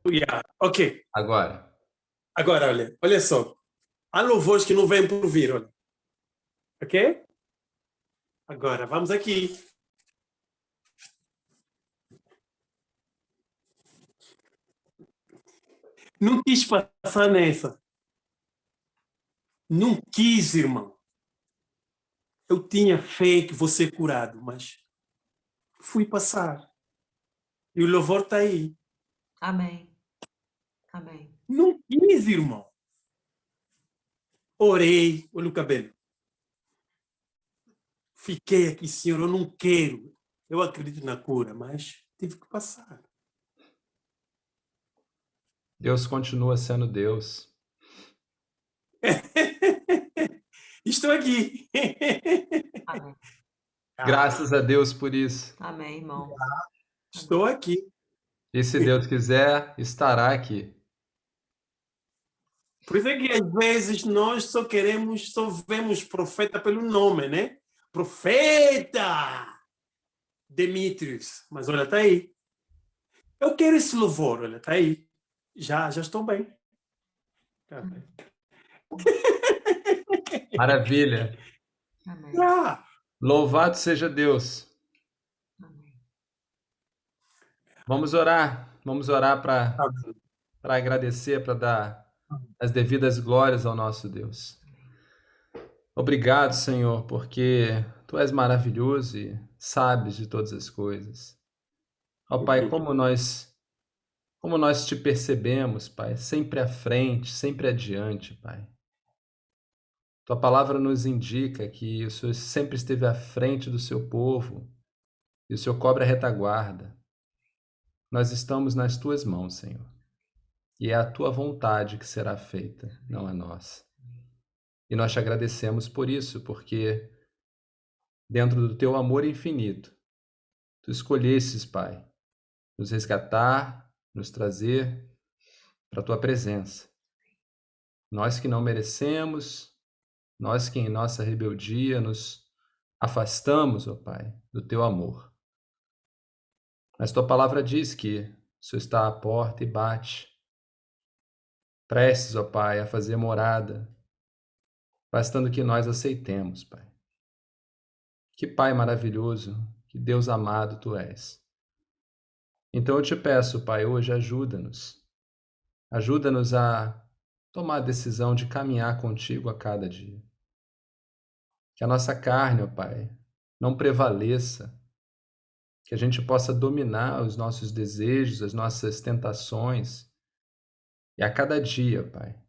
Yeah. Ok. Agora. Agora, olha só. Há louvores que não vêm por vir, olha. Ok? Agora, vamos aqui. Não quis passar nessa. Não quis, irmão. Eu tinha fé que vou ser curado, mas fui passar. E o louvor está aí. Amém. Amém. Não quis, irmão. Orei, olha o cabelo. Fiquei aqui, Senhor, eu não quero. Eu acredito na cura, mas tive que passar. Deus continua sendo Deus. Estou aqui. Amém. Graças a Deus por isso. Amém, irmão. Estou aqui. E se Deus quiser, estará aqui. Por isso é que às vezes nós só vemos profeta pelo nome, né? Profeta Demetrius. Mas olha, está aí. Eu quero esse louvor, olha, está aí. Já estou bem. Tá bem. Maravilha. Amém. Ah, Louvado seja Deus. Amém. Vamos orar. Vamos orar para amém. agradecer, para dar as devidas glórias ao nosso Deus. Obrigado, Senhor, porque Tu és maravilhoso e sabes de todas as coisas. Ó Pai, como nós Te percebemos, Pai, sempre à frente, sempre adiante, Pai. Tua palavra nos indica que o Senhor sempre esteve à frente do Seu povo e o Senhor cobre a retaguarda. Nós estamos nas Tuas mãos, Senhor, e é a Tua vontade que será feita, não a nossa. E nós Te agradecemos por isso, porque dentro do Teu amor infinito, Tu escolhesses, Pai, nos resgatar, nos trazer para a Tua presença. Nós que não merecemos, nós que em nossa rebeldia nos afastamos, ó Pai, do Teu amor. Mas Tua palavra diz que o Senhor está à porta e bate. Prestes, ó Pai, a fazer morada, bastando que nós aceitemos, Pai. Que Pai maravilhoso, que Deus amado Tu és. Então eu te peço, Pai, hoje ajuda-nos. Ajuda-nos a tomar a decisão de caminhar contigo a cada dia. Que a nossa carne, ó Pai, não prevaleça. Que a gente possa dominar os nossos desejos, as nossas tentações. E a cada dia, Pai,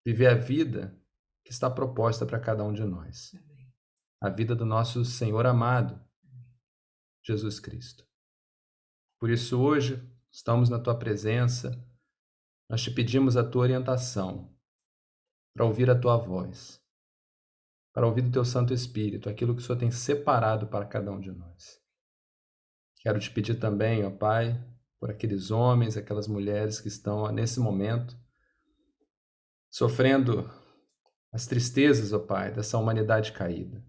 viver a vida que está proposta para cada um de nós. A vida do nosso Senhor amado, Jesus Cristo. Por isso, hoje, estamos na Tua presença, nós te pedimos a Tua orientação para ouvir a Tua voz, para ouvir do Teu Santo Espírito, aquilo que o Senhor tem separado para cada um de nós. Quero te pedir também, ó Pai, por aqueles homens, aquelas mulheres que estão nesse momento sofrendo as tristezas, ó Pai, dessa humanidade caída.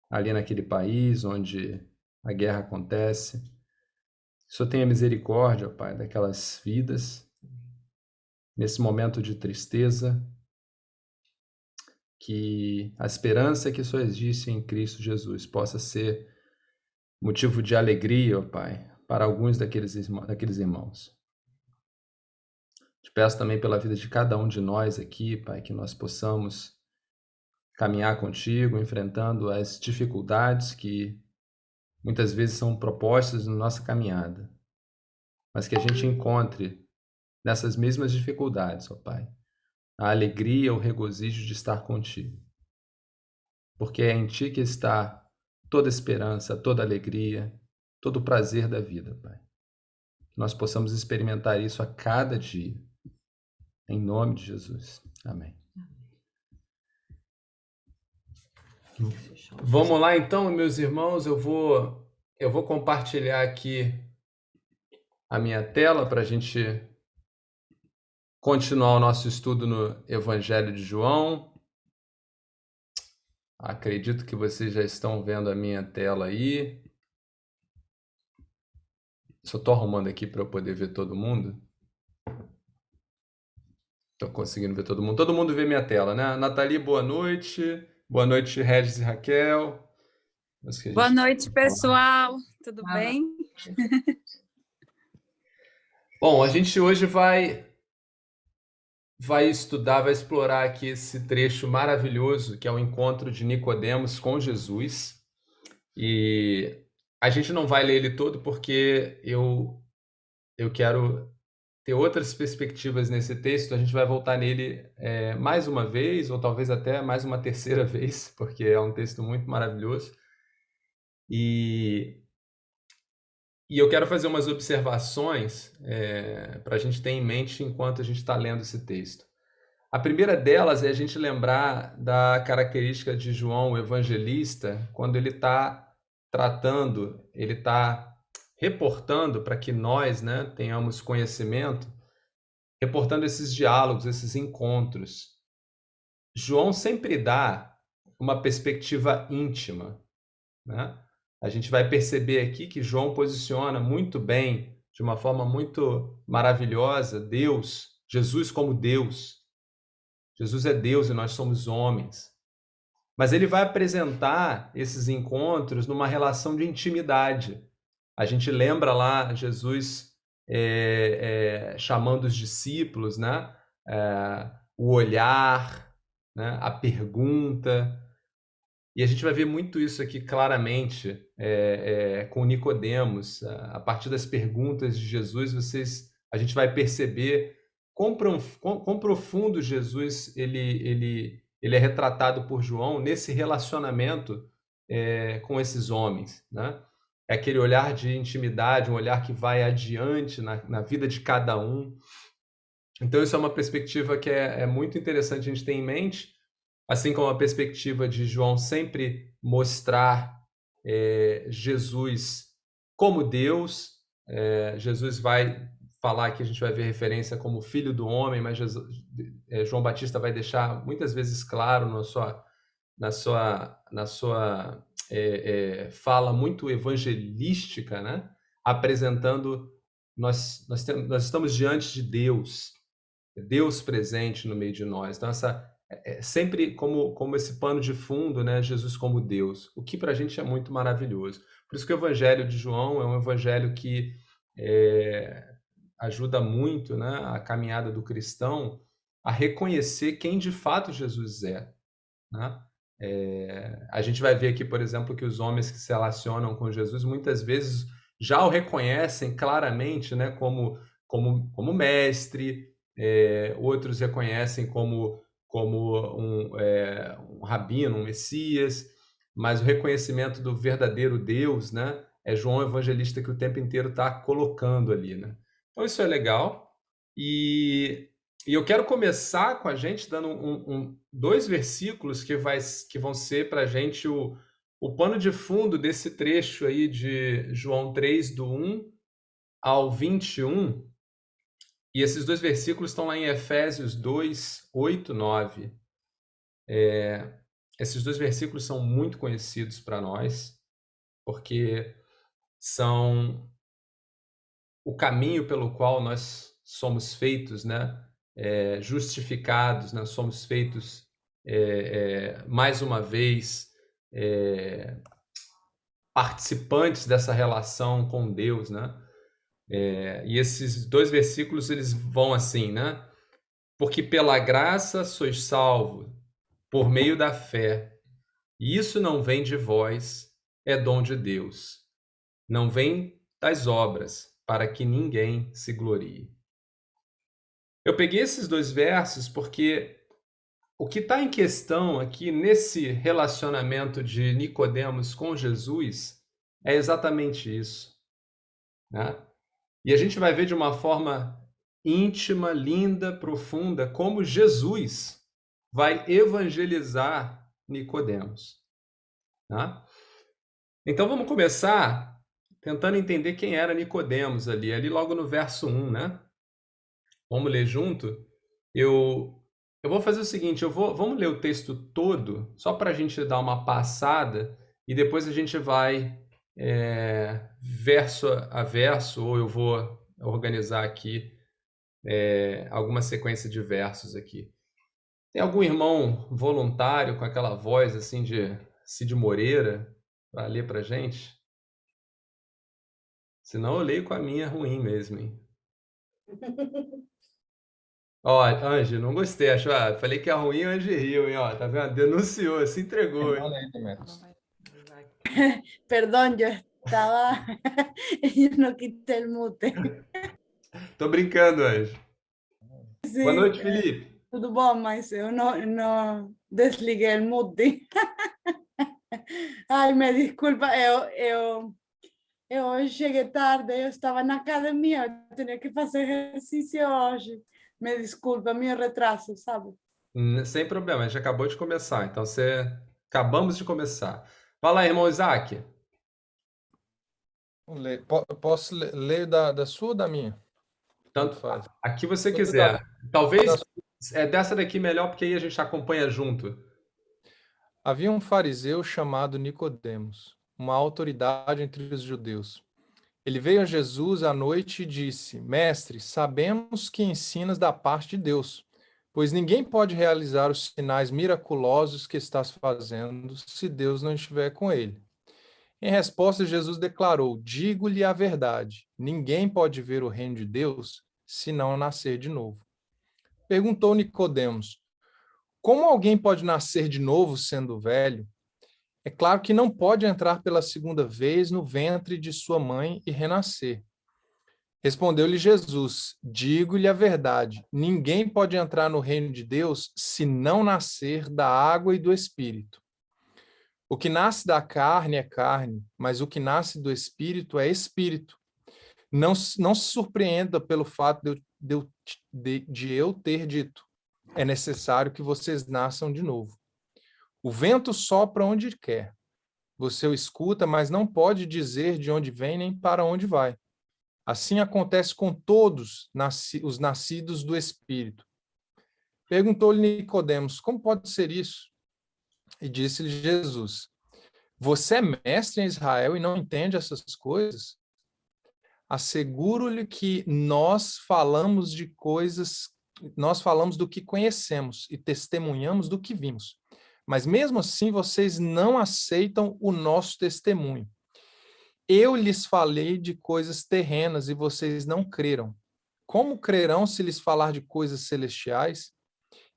Ali naquele país onde a guerra acontece, que o Senhor tenha misericórdia, ó Pai, daquelas vidas, nesse momento de tristeza, que a esperança que só existe em Cristo Jesus possa ser motivo de alegria, ó Pai, para alguns daqueles irmãos. Te peço também pela vida de cada um de nós aqui, Pai, que nós possamos caminhar contigo, enfrentando as dificuldades que muitas vezes são propostas na nossa caminhada, mas que a gente encontre nessas mesmas dificuldades, ó Pai, a alegria, o regozijo de estar contigo. Porque é em Ti que está toda esperança, toda alegria, todo o prazer da vida, Pai. Que nós possamos experimentar isso a cada dia. Em nome de Jesus. Amém. Vamos lá então, meus irmãos, eu vou compartilhar aqui a minha tela para a gente continuar o nosso estudo no Evangelho de João. Acredito que vocês já estão vendo a minha tela aí. Só estou arrumando aqui para eu poder ver todo mundo. Estou conseguindo ver todo mundo. Todo mundo vê minha tela, né? Nathalie, boa noite. Boa noite, Regis e Raquel. Boa noite, pessoal. Tudo Boa bem? Bom, a gente hoje vai estudar, vai explorar aqui esse trecho maravilhoso que é o encontro de Nicodemos com Jesus. E a gente não vai ler ele todo porque eu quero ter outras perspectivas nesse texto. A gente vai voltar nele mais uma vez, ou talvez até mais uma terceira vez, porque é um texto muito maravilhoso. E eu quero fazer umas observações para a gente ter em mente enquanto a gente está lendo esse texto. A primeira delas é a gente lembrar da característica de João, o evangelista, quando ele está tratando, ele está reportando para que nós, né, tenhamos conhecimento, reportando esses diálogos, esses encontros. João sempre dá uma perspectiva íntima, né? A gente vai perceber aqui que João posiciona muito bem, de uma forma muito maravilhosa, Deus, Jesus como Deus. Jesus é Deus e nós somos homens. Mas ele vai apresentar esses encontros numa relação de intimidade. A gente lembra lá Jesus chamando os discípulos, né? O olhar, né? A pergunta. E a gente vai ver muito isso aqui claramente com Nicodemos. A partir das perguntas de Jesus, a gente vai perceber quão profundo Jesus ele é retratado por João nesse relacionamento com esses homens, né? É aquele olhar de intimidade, um olhar que vai adiante na vida de cada um. Então, isso é uma perspectiva que é muito interessante a gente ter em mente, assim como a perspectiva de João sempre mostrar Jesus como Deus. Jesus vai falar que a gente vai ver referência como filho do homem, mas João Batista vai deixar muitas vezes claro na sua fala muito evangelística, né? Apresentando nós estamos diante de Deus, Deus presente no meio de nós. Então, sempre como esse pano de fundo, né? Jesus como Deus, o que para a gente é muito maravilhoso. Por isso que o Evangelho de João é um evangelho que ajuda muito, né, a caminhada do cristão a reconhecer quem de fato Jesus é, né? A gente vai ver aqui, por exemplo, que os homens que se relacionam com Jesus muitas vezes já o reconhecem claramente, né, como mestre, outros reconhecem como um rabino, um Messias, mas o reconhecimento do verdadeiro Deus, né, é João Evangelista que o tempo inteiro está colocando ali, né? Então isso é legal. E eu quero começar com a gente dando dois versículos que vão ser para a gente o pano de fundo desse trecho aí de João 3, do 1 ao 21. E esses dois versículos estão lá em Efésios 2, 8, 9. Esses dois versículos são muito conhecidos para nós, porque são o caminho pelo qual nós somos feitos, né? Justificados, né? Somos feitos, mais uma vez, participantes dessa relação com Deus, né? E esses dois versículos, eles vão assim, né? Porque pela graça sois salvos, por meio da fé. E isso não vem de vós, é dom de Deus. Não vem das obras, para que ninguém se glorie. Eu peguei esses dois versos porque o que está em questão aqui nesse relacionamento de Nicodemos com Jesus é exatamente isso, né? E a gente vai ver de uma forma íntima, linda, profunda, como Jesus vai evangelizar Nicodemos, né? Então vamos começar tentando entender quem era Nicodemos ali logo no verso 1, né? Vamos ler junto? Eu vou fazer o seguinte, vamos ler o texto todo, só para a gente dar uma passada, e depois a gente vai verso a verso, ou eu vou organizar aqui alguma sequência de versos aqui. Tem algum irmão voluntário com aquela voz assim de Cid Moreira para ler para gente? Senão eu leio com a minha ruim mesmo, hein? Ó, Ange, não gostei, falei que é ruim, Ange riu, hein? Ó, tá vendo? Denunciou, se entregou, hein? Perdón, yo estaba, yo no quité el mute. Tô brincando, Ange. Boa Sí, noite, Felipe. tudo bom, mas eu não desliguei o mute. Ai, me desculpa, eu hoje cheguei tarde, eu estava na academia, eu tinha que fazer exercício hoje. Me desculpa, meu retraso, sabe? Sem problema, a gente acabou de começar, então acabamos de começar. Fala aí, irmão Isaac. Posso ler da sua ou da minha? Tanto faz. aqui você Tanto quiser. Talvez da- é dessa daqui melhor, porque aí a gente acompanha junto. Havia um fariseu chamado Nicodemos, uma autoridade entre os judeus. Ele veio a Jesus à noite e disse: Mestre, sabemos que ensinas da parte de Deus, pois ninguém pode realizar os sinais miraculosos que estás fazendo se Deus não estiver com ele. Em resposta, Jesus declarou: Digo-lhe a verdade, ninguém pode ver o reino de Deus se não nascer de novo. Perguntou Nicodemos: Como alguém pode nascer de novo sendo velho? É claro que não pode entrar pela segunda vez no ventre de sua mãe e renascer. Respondeu-lhe Jesus: Digo-lhe a verdade, ninguém pode entrar no reino de Deus se não nascer da água e do Espírito. O que nasce da carne é carne, mas o que nasce do Espírito é Espírito. Não se surpreenda pelo fato de eu ter dito: é necessário que vocês nasçam de novo. O vento sopra onde quer. Você o escuta, mas não pode dizer de onde vem nem para onde vai. Assim acontece com todos os nascidos do Espírito. Perguntou-lhe Nicodemos: Como pode ser isso? E disse-lhe Jesus: Você é mestre em Israel e não entende essas coisas? Asseguro-lhe que nós falamos do que conhecemos e testemunhamos do que vimos. Mas mesmo assim vocês não aceitam o nosso testemunho. Eu lhes falei de coisas terrenas e vocês não creram. Como crerão se lhes falar de coisas celestiais?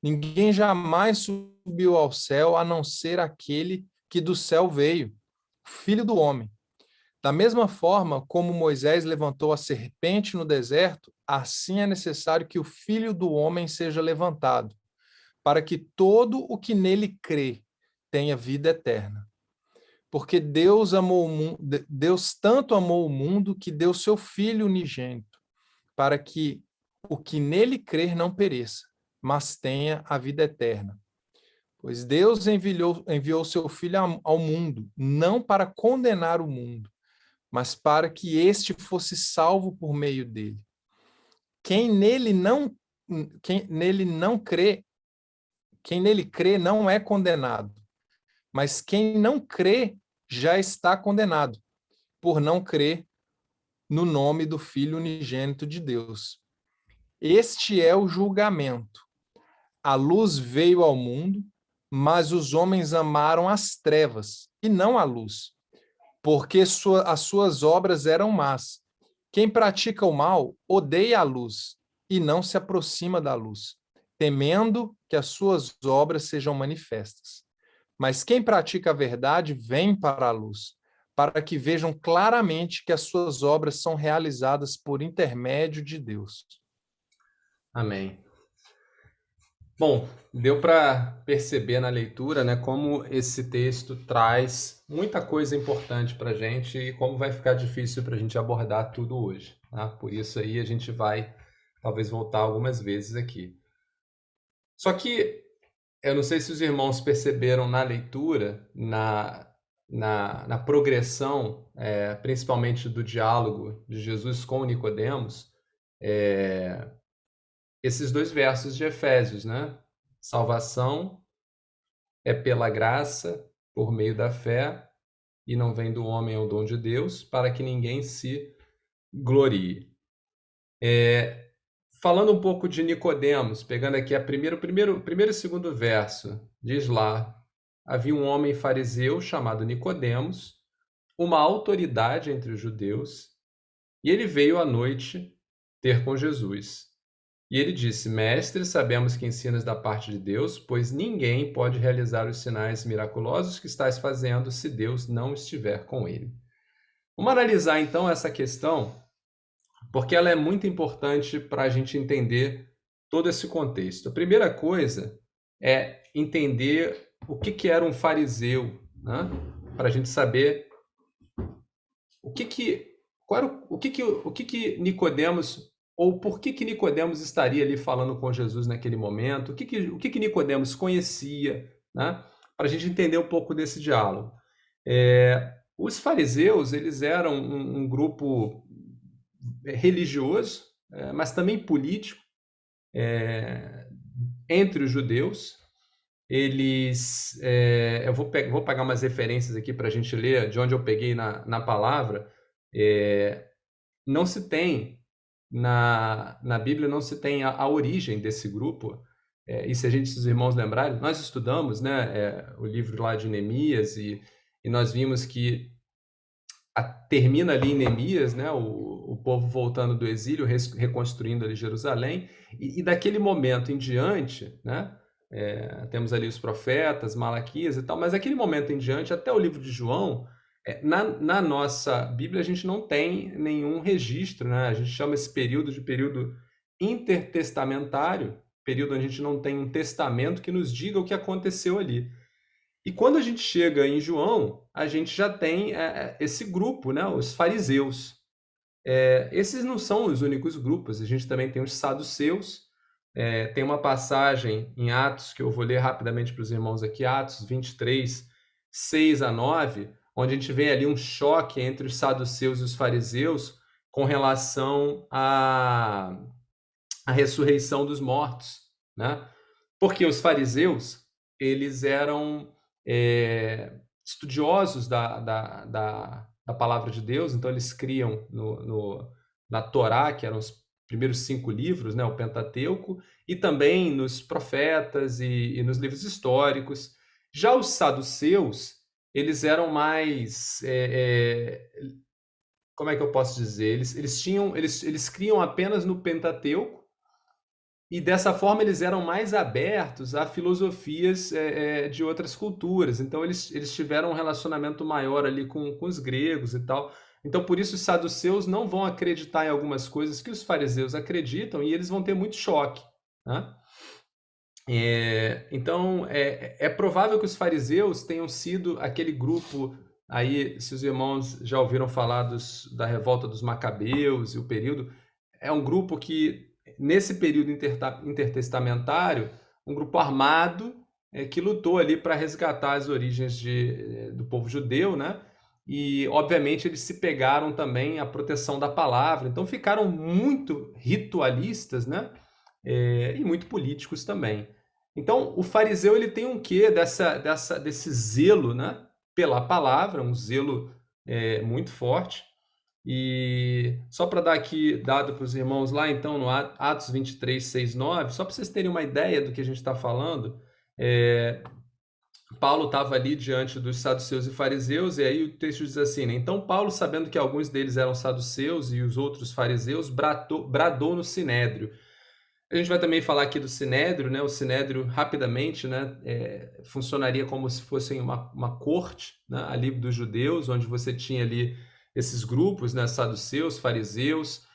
Ninguém jamais subiu ao céu a não ser aquele que do céu veio, o Filho do Homem. Da mesma forma como Moisés levantou a serpente no deserto, assim é necessário que o Filho do Homem seja levantado, para que todo o que nele crê tenha vida eterna. Porque Deus tanto amou o mundo que deu seu Filho unigênito, para que o que nele crer não pereça, mas tenha a vida eterna. Pois Deus enviou seu Filho ao mundo, não para condenar o mundo, mas para que este fosse salvo por meio dele. Quem nele crê não é condenado, mas quem não crê já está condenado, por não crer no nome do Filho unigênito de Deus. Este é o julgamento. A luz veio ao mundo, mas os homens amaram as trevas e não a luz, porque as suas obras eram más. Quem pratica o mal odeia a luz e não se aproxima da luz, temendo que as suas obras sejam manifestas. Mas quem pratica a verdade vem para a luz, para que vejam claramente que as suas obras são realizadas por intermédio de Deus. Amém. Bom, deu para perceber na leitura, né, como esse texto traz muita coisa importante para a gente e como vai ficar difícil para a gente abordar tudo hoje. Tá? Por isso aí a gente vai talvez voltar algumas vezes aqui. Só que eu não sei se os irmãos perceberam na leitura, na progressão, principalmente do diálogo de Jesus com Nicodemos, esses dois versos de Efésios, né? Salvação é pela graça, por meio da fé, e não vem do homem, é o dom de Deus, para que ninguém se glorie. falando um pouco de Nicodemos, pegando aqui o primeiro e segundo verso, diz lá: havia um homem fariseu chamado Nicodemos, uma autoridade entre os judeus, e ele veio à noite ter com Jesus. E ele disse: Mestre, sabemos que ensinas da parte de Deus, pois ninguém pode realizar os sinais miraculosos que estás fazendo se Deus não estiver com ele. Vamos analisar então essa questão, porque ela é muito importante para a gente entender todo esse contexto. A primeira coisa é entender o que era um fariseu, né? Para a gente saber o que Nicodemos, ou por que Nicodemos estaria ali falando com Jesus naquele momento, o que Nicodemos conhecia, né? Para a gente entender um pouco desse diálogo. Os fariseus, eles eram um grupo religioso, mas também político, entre os judeus. Eles, eu vou pegar umas referências aqui para a gente ler, de onde eu peguei na palavra. Não se tem, na Bíblia, não se tem a origem desse grupo. E se os irmãos lembrarem, nós estudamos, né, o livro lá de Neemias, e nós vimos que termina ali em Neemias, né, o povo voltando do exílio, reconstruindo ali Jerusalém, e daquele momento em diante, né, temos ali os profetas, Malaquias e tal, mas daquele momento em diante, até o livro de João, na nossa Bíblia a gente não tem nenhum registro, né? A gente chama esse período de período intertestamentário, período onde a gente não tem um testamento que nos diga o que aconteceu ali. E quando a gente chega em João, a gente já tem esse grupo, né? Os fariseus. Esses não são os únicos grupos, a gente também tem os saduceus. Tem uma passagem em Atos, que eu vou ler rapidamente para os irmãos aqui, Atos 23, 6 a 9, onde a gente vê ali um choque entre os saduceus e os fariseus com relação à ressurreição dos mortos, né? Porque os fariseus, eles eram estudiosos da palavra de Deus, então eles criam na Torá, que eram os primeiros 5 livros, né, o Pentateuco, e também nos profetas e nos livros históricos. Já os saduceus, eles eram mais, como é que eu posso dizer? Eles criam apenas no Pentateuco, e dessa forma eles eram mais abertos a filosofias de outras culturas. Então eles tiveram um relacionamento maior ali com os gregos e tal. Então por isso os saduceus não vão acreditar em algumas coisas que os fariseus acreditam, e eles vão ter muito choque, né? Então é provável que os fariseus tenham sido aquele grupo aí, se os irmãos já ouviram falar da revolta dos Macabeus e o período, é um grupo que nesse período intertestamentário, um grupo armado que lutou ali para resgatar as origens do povo judeu, né? E, obviamente, eles se pegaram também à proteção da palavra, então ficaram muito ritualistas, né? E muito políticos também. Então, o fariseu ele tem um quê desse zelo, né? Pela palavra, um zelo muito forte. E só para dar aqui dado para os irmãos lá, então, no Atos 23, 6, 9, só para vocês terem uma ideia do que a gente está falando, Paulo estava ali diante dos saduceus e fariseus, e aí o texto diz assim, né? Então Paulo, sabendo que alguns deles eram saduceus e os outros fariseus, bradou no sinédrio. A gente vai também falar aqui do sinédrio, né? O sinédrio, rapidamente, né, funcionaria como se fosse uma corte, né, ali dos judeus, onde você tinha ali esses grupos, né, saduceus, fariseus.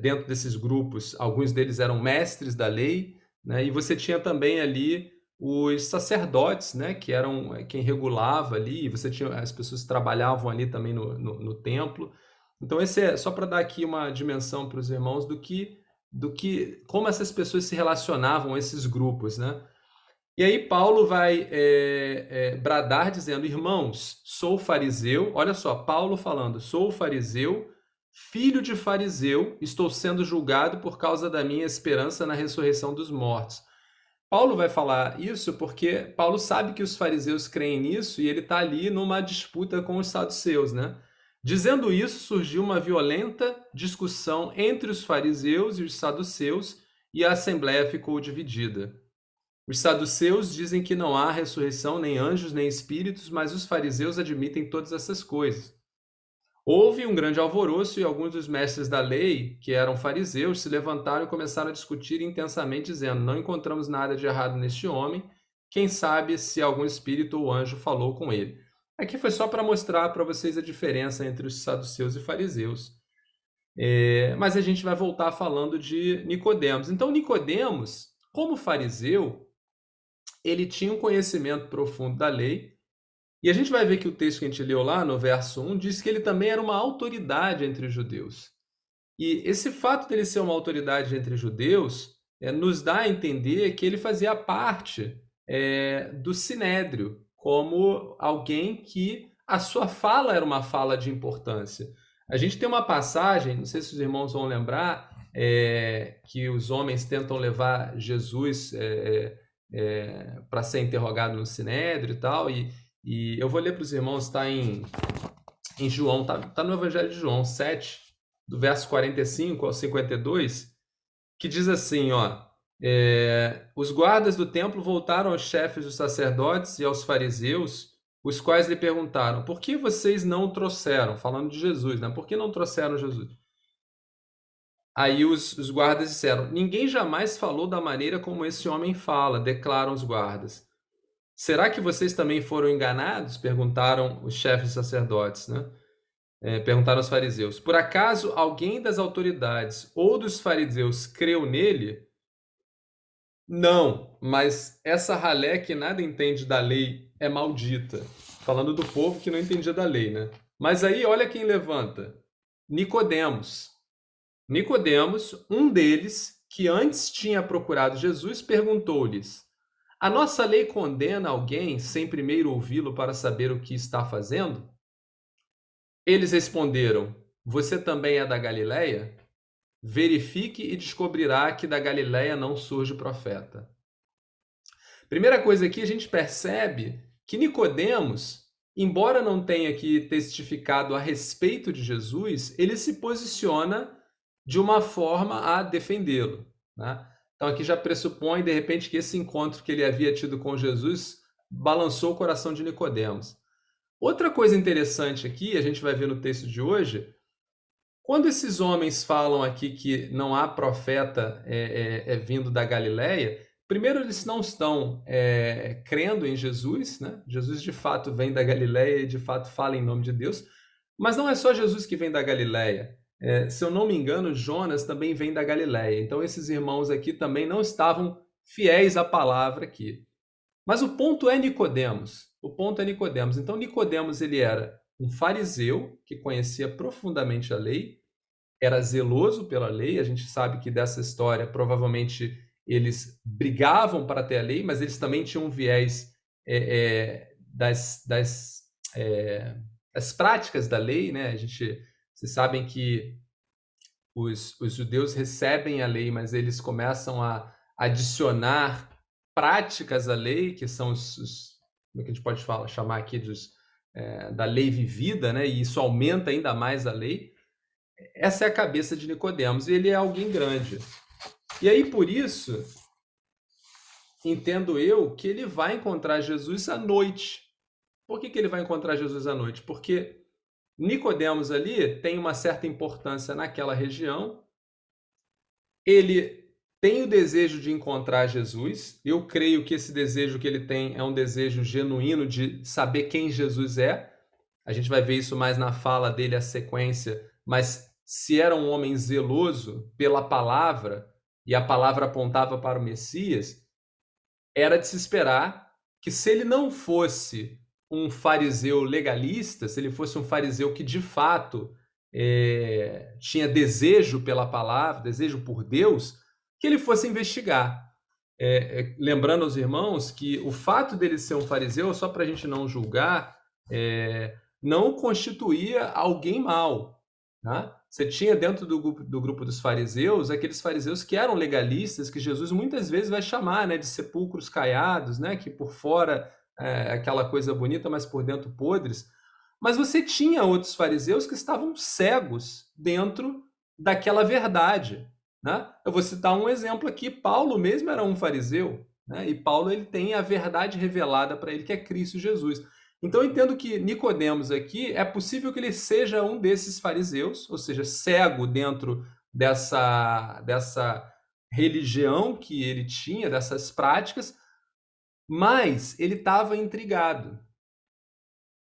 Dentro desses grupos, alguns deles eram mestres da lei, né, e você tinha também ali os sacerdotes, né, que eram quem regulava ali, e você tinha as pessoas que trabalhavam ali também no templo. Então esse é só para dar aqui uma dimensão para os irmãos como essas pessoas se relacionavam a esses grupos, né? E aí Paulo vai bradar dizendo, irmãos, sou fariseu, olha só, Paulo falando, sou fariseu, filho de fariseu, estou sendo julgado por causa da minha esperança na ressurreição dos mortos. Paulo vai falar isso porque Paulo sabe que os fariseus creem nisso e ele está ali numa disputa com os saduceus, né? Dizendo isso, surgiu uma violenta discussão entre os fariseus e os saduceus, e a assembleia ficou dividida. Os saduceus dizem que não há ressurreição, nem anjos, nem espíritos, mas os fariseus admitem todas essas coisas. Houve um grande alvoroço e alguns dos mestres da lei, que eram fariseus, se levantaram e começaram a discutir intensamente, dizendo: não encontramos nada de errado neste homem, quem sabe se algum espírito ou anjo falou com ele. Aqui foi só para mostrar para vocês a diferença entre os saduceus e fariseus. Mas a gente vai voltar falando de Nicodemos. Então, Nicodemos, como fariseu, ele tinha um conhecimento profundo da lei. E a gente vai ver que o texto que a gente leu lá, no verso 1, diz que ele também era uma autoridade entre os judeus. E esse fato dele ser uma autoridade entre os judeus nos dá a entender que ele fazia parte do sinédrio, como alguém que a sua fala era uma fala de importância. A gente tem uma passagem, não sei se os irmãos vão lembrar, que os homens tentam levar Jesus para ser interrogado no sinédrio e tal, e eu vou ler para os irmãos, está em João, tá no Evangelho de João 7, do verso 45 ao 52, que diz assim, os guardas do templo voltaram aos chefes dos sacerdotes e aos fariseus, os quais lhe perguntaram: por que vocês não o trouxeram? Falando de Jesus, né? Por que não trouxeram Jesus? Aí os guardas disseram: ninguém jamais falou da maneira como esse homem fala, declaram os guardas. Será que vocês também foram enganados? Perguntaram os chefes sacerdotes, né? Perguntaram os fariseus: por acaso alguém das autoridades ou dos fariseus creu nele? Não, mas essa ralé que nada entende da lei é maldita. Falando do povo que não entendia da lei, né? Mas aí olha quem levanta: Nicodemos. Nicodemos, um deles, que antes tinha procurado Jesus, perguntou-lhes: a nossa lei condena alguém sem primeiro ouvi-lo para saber o que está fazendo? Eles responderam: você também é da Galileia? Verifique e descobrirá que da Galileia não surge profeta. Primeira coisa aqui, a gente percebe que Nicodemos, embora não tenha aqui testificado a respeito de Jesus, ele se posiciona de uma forma a defendê-lo, né? Então aqui já pressupõe, de repente, que esse encontro que ele havia tido com Jesus balançou o coração de Nicodemos. Outra coisa interessante aqui, a gente vai ver no texto de hoje, quando esses homens falam aqui que não há profeta vindo da Galileia, primeiro eles não estão crendo em Jesus, né? Jesus de fato vem da Galileia e de fato fala em nome de Deus, mas não é só Jesus que vem da Galileia. Se eu não me engano, Jonas também vem da Galileia. Então esses irmãos aqui também não estavam fiéis à palavra aqui. Mas o ponto é Nicodemos. O ponto é Nicodemos. Então Nicodemos, ele era um fariseu que conhecia profundamente a lei, era zeloso pela lei. A gente sabe que dessa história provavelmente eles brigavam para ter a lei, mas eles também tinham um viés das práticas da lei, né? Vocês sabem que os judeus recebem a lei, mas eles começam a adicionar práticas à lei, que são como é que a gente pode chamar aqui da lei vivida, né? E isso aumenta ainda mais a lei. Essa é a cabeça de Nicodemos, e ele é alguém grande. E aí, por isso, entendo eu que ele vai encontrar Jesus à noite. Por que ele vai encontrar Jesus à noite? Porque Nicodemos ali tem uma certa importância naquela região. Ele tem o desejo de encontrar Jesus. Eu creio que esse desejo que ele tem é um desejo genuíno de saber quem Jesus é. A gente vai ver isso mais na fala dele, a sequência. Mas se era um homem zeloso pela palavra, e a palavra apontava para o Messias, era de se esperar que, se ele não fosse um fariseu legalista, se ele fosse um fariseu que de fato tinha desejo pela palavra, desejo por Deus, que ele fosse investigar. Lembrando aos irmãos que o fato dele ser um fariseu, só para a gente não julgar, não constituía alguém mau, tá? Você tinha dentro do grupo dos fariseus, aqueles fariseus que eram legalistas, que Jesus muitas vezes vai chamar, né, de sepulcros caiados, né, que por fora aquela coisa bonita, mas por dentro podres. Mas você tinha outros fariseus que estavam cegos dentro daquela verdade, né? Eu vou citar um exemplo aqui. Paulo mesmo era um fariseu, né? E Paulo ele tem a verdade revelada para ele, que é Cristo Jesus. Então eu entendo que Nicodemos aqui é possível que ele seja um desses fariseus, ou seja, cego dentro dessa religião que ele tinha, dessas práticas, mas ele estava intrigado.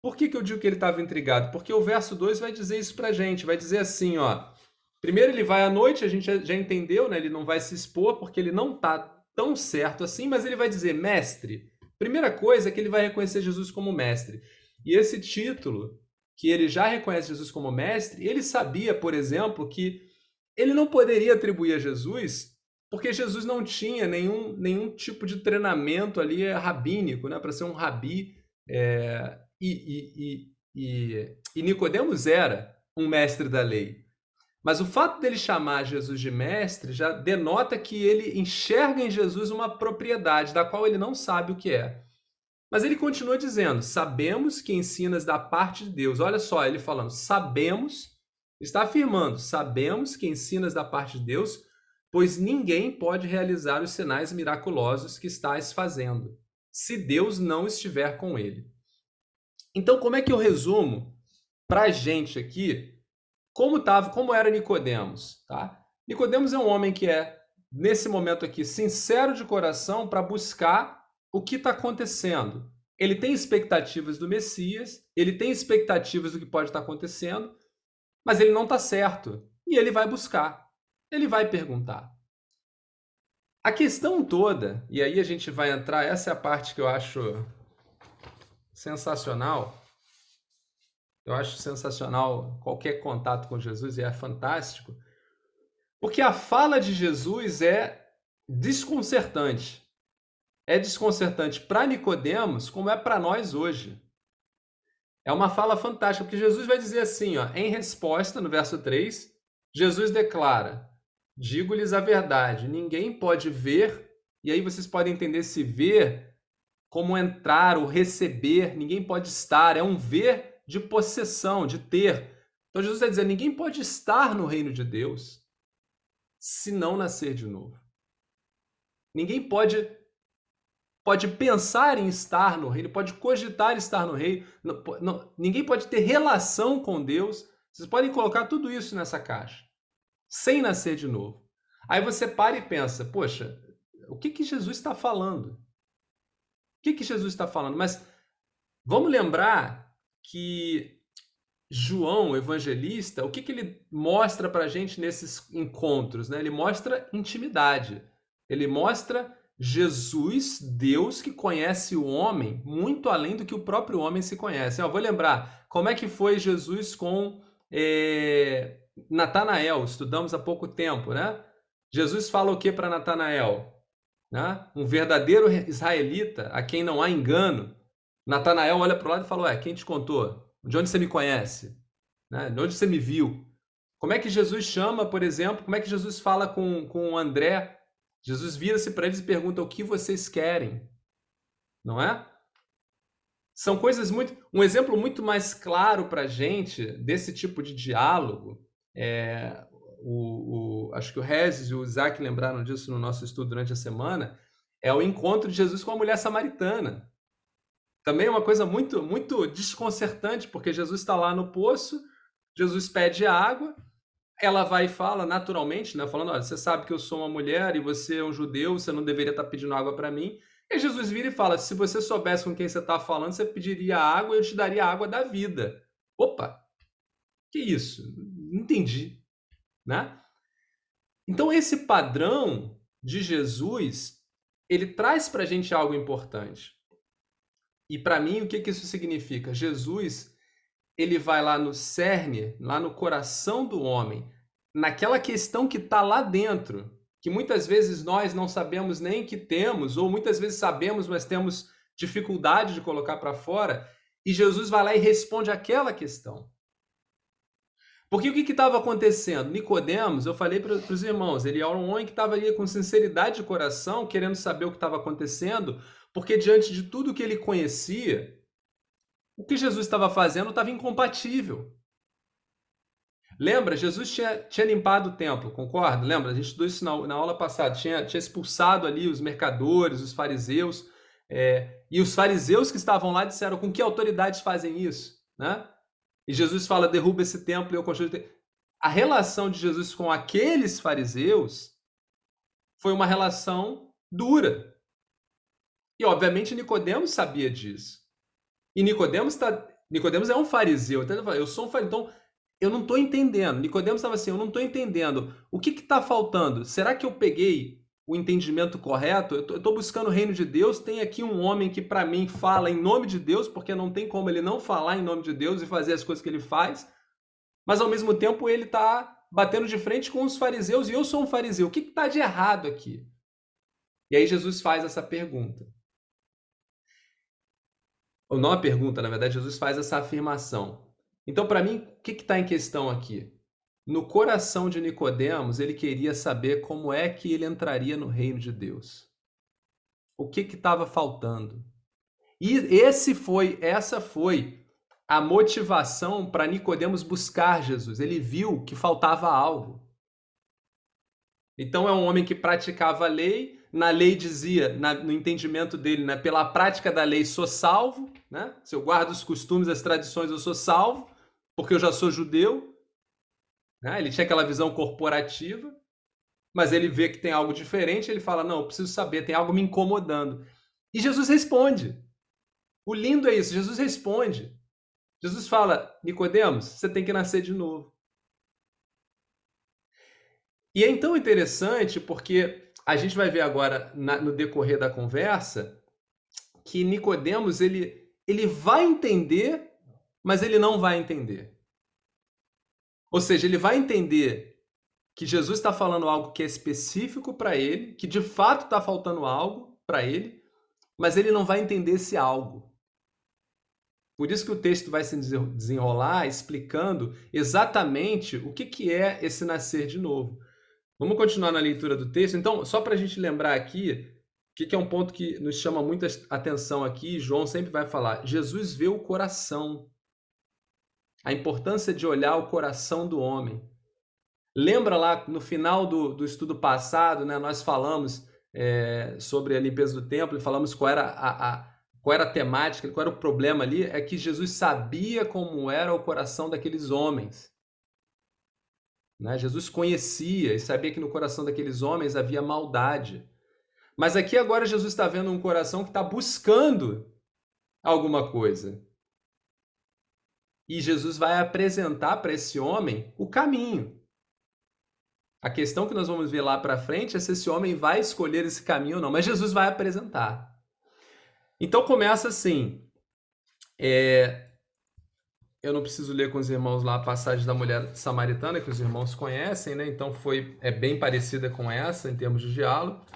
Por que eu digo que ele estava intrigado? Porque o verso 2 vai dizer isso para a gente, vai dizer assim, ó, primeiro ele vai à noite, a gente já entendeu, né? Ele não vai se expor porque ele não está tão certo assim, mas ele vai dizer, mestre. Primeira coisa é que ele vai reconhecer Jesus como mestre. E esse título, que ele já reconhece Jesus como mestre, ele sabia, por exemplo, que ele não poderia atribuir a Jesus, porque Jesus não tinha nenhum tipo de treinamento ali rabínico, né, para ser um rabi. E Nicodemos era um mestre da lei. Mas o fato dele chamar Jesus de mestre já denota que ele enxerga em Jesus uma propriedade da qual ele não sabe o que é. Mas ele continua dizendo, sabemos que ensinas da parte de Deus. Olha só, ele falando, sabemos, está afirmando, sabemos que ensinas da parte de Deus, pois ninguém pode realizar os sinais miraculosos que estás fazendo, se Deus não estiver com ele. Então, como é que eu resumo para a gente aqui como era Nicodemos, tá? Nicodemos é um homem que é, nesse momento aqui, sincero de coração para buscar o que está acontecendo. Ele tem expectativas do Messias, ele tem expectativas do que pode estar acontecendo, mas ele não está certo. E ele vai buscar, ele vai perguntar. A questão toda, e aí a gente vai entrar, essa é a parte que eu acho sensacional. Eu acho sensacional qualquer contato com Jesus e é fantástico, porque a fala de Jesus é desconcertante. É desconcertante para Nicodemos, como é para nós hoje. É uma fala fantástica, porque Jesus vai dizer assim, ó, em resposta, no verso 3, Jesus declara, digo-lhes a verdade, ninguém pode ver, e aí vocês podem entender esse ver como entrar ou receber, ninguém pode estar, é um ver de possessão, de ter. Então Jesus está dizendo, ninguém pode estar no reino de Deus se não nascer de novo. Ninguém pode pensar em estar no reino, pode cogitar estar no reino, ninguém pode ter relação com Deus. Vocês podem colocar tudo isso nessa caixa, sem nascer de novo. Aí você para e pensa, poxa, o que Jesus está falando? O que Jesus está falando? Mas vamos lembrar que João, o evangelista, o que ele mostra para a gente nesses encontros, né? Ele mostra intimidade. Ele mostra Jesus, Deus, que conhece o homem muito além do que o próprio homem se conhece. Eu vou lembrar como é que foi Jesus com Natanael, estudamos há pouco tempo, né? Jesus fala o que para Natanael? Né? Um verdadeiro israelita, a quem não há engano. Natanael olha para o lado e fala, quem te contou? De onde você me conhece? Né? De onde você me viu? Como é que Jesus chama, por exemplo, como é que Jesus fala com André? Jesus vira-se para eles e pergunta o que vocês querem, não é? São coisas muito... Um exemplo muito mais claro para a gente desse tipo de diálogo, acho que o Regis e o Isaac lembraram disso no nosso estudo durante a semana, é o encontro de Jesus com a mulher samaritana. Também é uma coisa muito, muito desconcertante, porque Jesus está lá no poço, Jesus pede água, ela vai e fala naturalmente, né, falando, olha, você sabe que eu sou uma mulher e você é um judeu, você não deveria estar pedindo água para mim. E Jesus vira e fala, se você soubesse com quem você está falando, você pediria água e eu te daria a água da vida. Opa, que isso? Não entendi, né? Então esse padrão de Jesus, ele traz para a gente algo importante. E para mim, o que isso significa? Jesus, ele vai lá no cerne, lá no coração do homem, naquela questão que está lá dentro, que muitas vezes nós não sabemos nem que temos, ou muitas vezes sabemos, mas temos dificuldade de colocar para fora, e Jesus vai lá e responde aquela questão. Porque o que estava acontecendo? Nicodemos, eu falei para os irmãos, ele era um homem que estava ali com sinceridade de coração, querendo saber o que estava acontecendo, porque diante de tudo que ele conhecia, o que Jesus estava fazendo estava incompatível. Lembra? Jesus tinha limpado o templo, concorda? Lembra? A gente estudou isso na aula passada. Tinha expulsado ali os mercadores, os fariseus. E os fariseus que estavam lá disseram: com que autoridade fazem isso? Né? E Jesus fala: derruba esse templo e eu construo. A relação de Jesus com aqueles fariseus foi uma relação dura. E, obviamente, Nicodemos sabia disso. E Nicodemos é um fariseu. Eu sou um fariseu. Então, eu não estou entendendo. Nicodemos estava assim: eu não estou entendendo. O que está faltando? Será que eu peguei o entendimento correto? Eu estou buscando o reino de Deus. Tem aqui um homem que, para mim, fala em nome de Deus, porque não tem como ele não falar em nome de Deus e fazer as coisas que ele faz. Mas, ao mesmo tempo, ele está batendo de frente com os fariseus e eu sou um fariseu. O que está de errado aqui? E aí Jesus faz essa pergunta. Ou não a pergunta, na verdade, Jesus faz essa afirmação. Então, para mim, o que está em questão aqui? No coração de Nicodemos, ele queria saber como é que ele entraria no reino de Deus. O que estava faltando? E essa foi a motivação para Nicodemos buscar Jesus. Ele viu que faltava algo. Então é um homem que praticava a lei, na lei dizia, no entendimento dele, né, pela prática da lei sou salvo, né? Se eu guardo os costumes, as tradições, eu sou salvo, porque eu já sou judeu. Né? Ele tinha aquela visão corporativa, mas ele vê que tem algo diferente, ele fala: não, eu preciso saber, tem algo me incomodando. E Jesus responde. O lindo é isso, Jesus responde. Jesus fala: Nicodemos, você tem que nascer de novo. E é então interessante porque a gente vai ver agora, no decorrer da conversa, que Nicodemos ele vai entender, mas ele não vai entender. Ou seja, ele vai entender que Jesus está falando algo que é específico para ele, que de fato está faltando algo para ele, mas ele não vai entender esse algo. Por isso que o texto vai se desenrolar explicando exatamente o que é esse nascer de novo. Vamos continuar na leitura do texto. Então, só para a gente lembrar aqui, o que é um ponto que nos chama muita atenção aqui, João sempre vai falar: Jesus vê o coração. A importância de olhar o coração do homem. Lembra lá no final do estudo passado, né, nós falamos sobre a limpeza do templo e falamos qual era a temática, qual era o problema ali, é que Jesus sabia como era o coração daqueles homens. Né? Jesus conhecia e sabia que no coração daqueles homens havia maldade. Mas aqui agora Jesus está vendo um coração que está buscando alguma coisa. E Jesus vai apresentar para esse homem o caminho. A questão que nós vamos ver lá para frente é se esse homem vai escolher esse caminho ou não, mas Jesus vai apresentar. Então começa assim, eu não preciso ler com os irmãos lá a passagem da mulher samaritana, que os irmãos conhecem, né? Então é bem parecida com essa em termos de diálogo.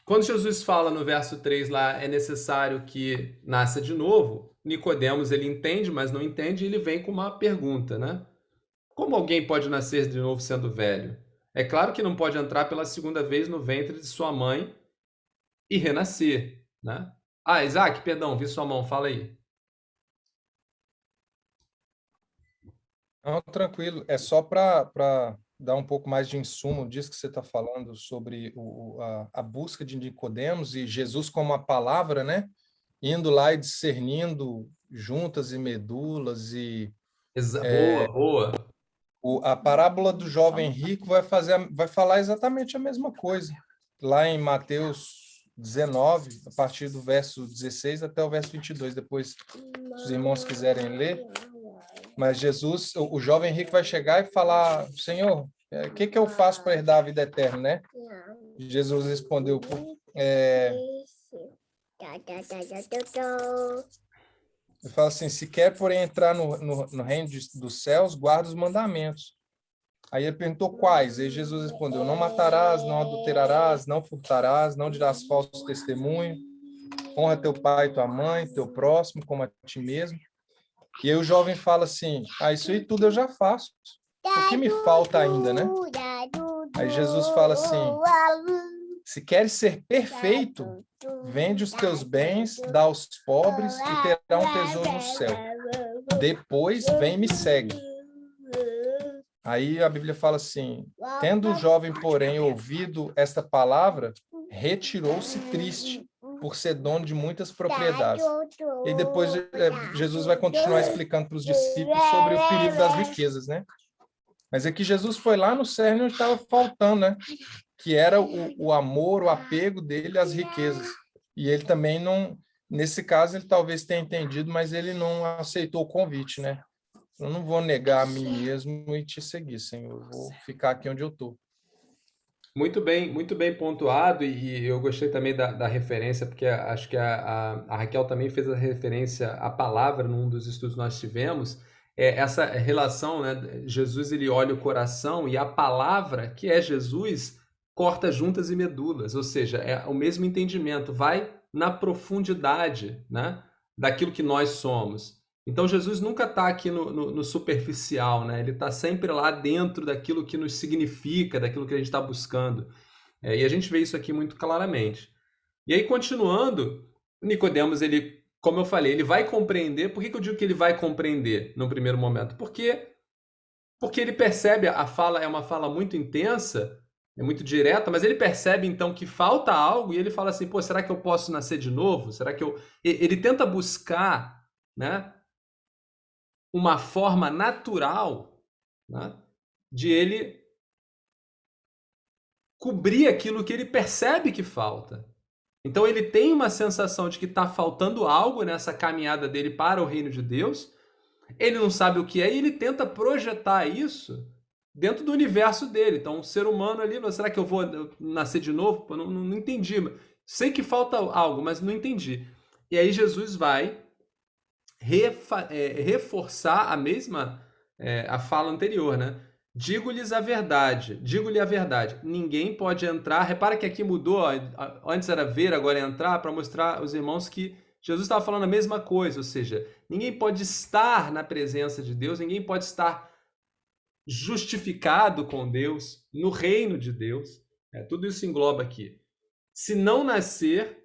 Quando Jesus fala no verso 3 lá, é necessário que nasça de novo, Nicodemos ele entende, mas não entende, e ele vem com uma pergunta, né? Como alguém pode nascer de novo sendo velho? É claro que não pode entrar pela segunda vez no ventre de sua mãe e renascer, né? Ah, Isaac, perdão, vi sua mão, fala aí. Não, tranquilo, é só para dar um pouco mais de insumo disso que você está falando sobre a busca de Nicodemos e Jesus como a palavra, né? Indo lá e discernindo juntas e medulas e... Boa. A parábola do jovem rico vai falar exatamente a mesma coisa. Lá em Mateus 19, a partir do verso 16 até o verso 22. Depois, se os irmãos quiserem ler. Mas Jesus, o jovem rico vai chegar e falar: Senhor, o que eu faço para herdar a vida eterna, né? Jesus respondeu: ele fala assim: se quer, porém, entrar no reino dos céus, guarda os mandamentos. Aí ele perguntou quais. Aí Jesus respondeu: não matarás, não adulterarás, não furtarás, não dirás falso testemunho, honra teu pai e tua mãe, teu próximo como a ti mesmo. E aí o jovem fala assim: isso aí tudo eu já faço. O que me falta ainda, né? Aí Jesus fala assim: Se queres ser perfeito, vende os teus bens, dá aos pobres e terá um tesouro no céu. Depois vem e me segue. Aí a Bíblia fala assim: tendo o jovem, porém, ouvido esta palavra, retirou-se triste, por ser dono de muitas propriedades. E depois Jesus vai continuar explicando para os discípulos sobre o perigo das riquezas, né? Mas aqui Jesus foi lá no cerne onde estava faltando, né? Que era o amor, o apego dele às riquezas. E ele também não, nesse caso, ele talvez tenha entendido, mas ele não aceitou o convite, né? Eu não vou negar a mim mesmo e te seguir, Senhor. Eu vou ficar aqui onde eu estou. Muito bem pontuado, e eu gostei também da referência, porque acho que a Raquel também fez a referência à palavra num dos estudos que nós tivemos. Essa relação, né? Jesus, ele olha o coração, e a palavra, que é Jesus, corta juntas e medulas, ou seja, é o mesmo entendimento, vai na profundidade, né, daquilo que nós somos. Então Jesus nunca está aqui no superficial, né? Ele está sempre lá dentro daquilo que nos significa, daquilo que a gente está buscando. E a gente vê isso aqui muito claramente. E aí, continuando, Nicodemos, ele, como eu falei, ele vai compreender. Por que eu digo que ele vai compreender no primeiro momento? Porque ele percebe, a fala é uma fala muito intensa, é muito direta, mas ele percebe então que falta algo e ele fala assim: pô, será que eu posso nascer de novo? Será que eu... Ele tenta buscar, né, uma forma natural, né, de ele cobrir aquilo que ele percebe que falta. Então ele tem uma sensação de que está faltando algo nessa caminhada dele para o reino de Deus. Ele não sabe o que é e ele tenta projetar isso dentro do universo dele. Então, um ser humano ali, será que eu vou nascer de novo? Pô, não entendi. Sei que falta algo, mas não entendi. E aí Jesus vai reforçar a fala anterior, né? Digo-lhe a verdade. Ninguém pode entrar. Repara que aqui mudou, ó, antes era ver, agora é entrar, para mostrar aos irmãos que Jesus estava falando a mesma coisa, ou seja, ninguém pode estar na presença de Deus, ninguém pode estar justificado com Deus, no reino de Deus. Tudo isso engloba aqui. Se não nascer,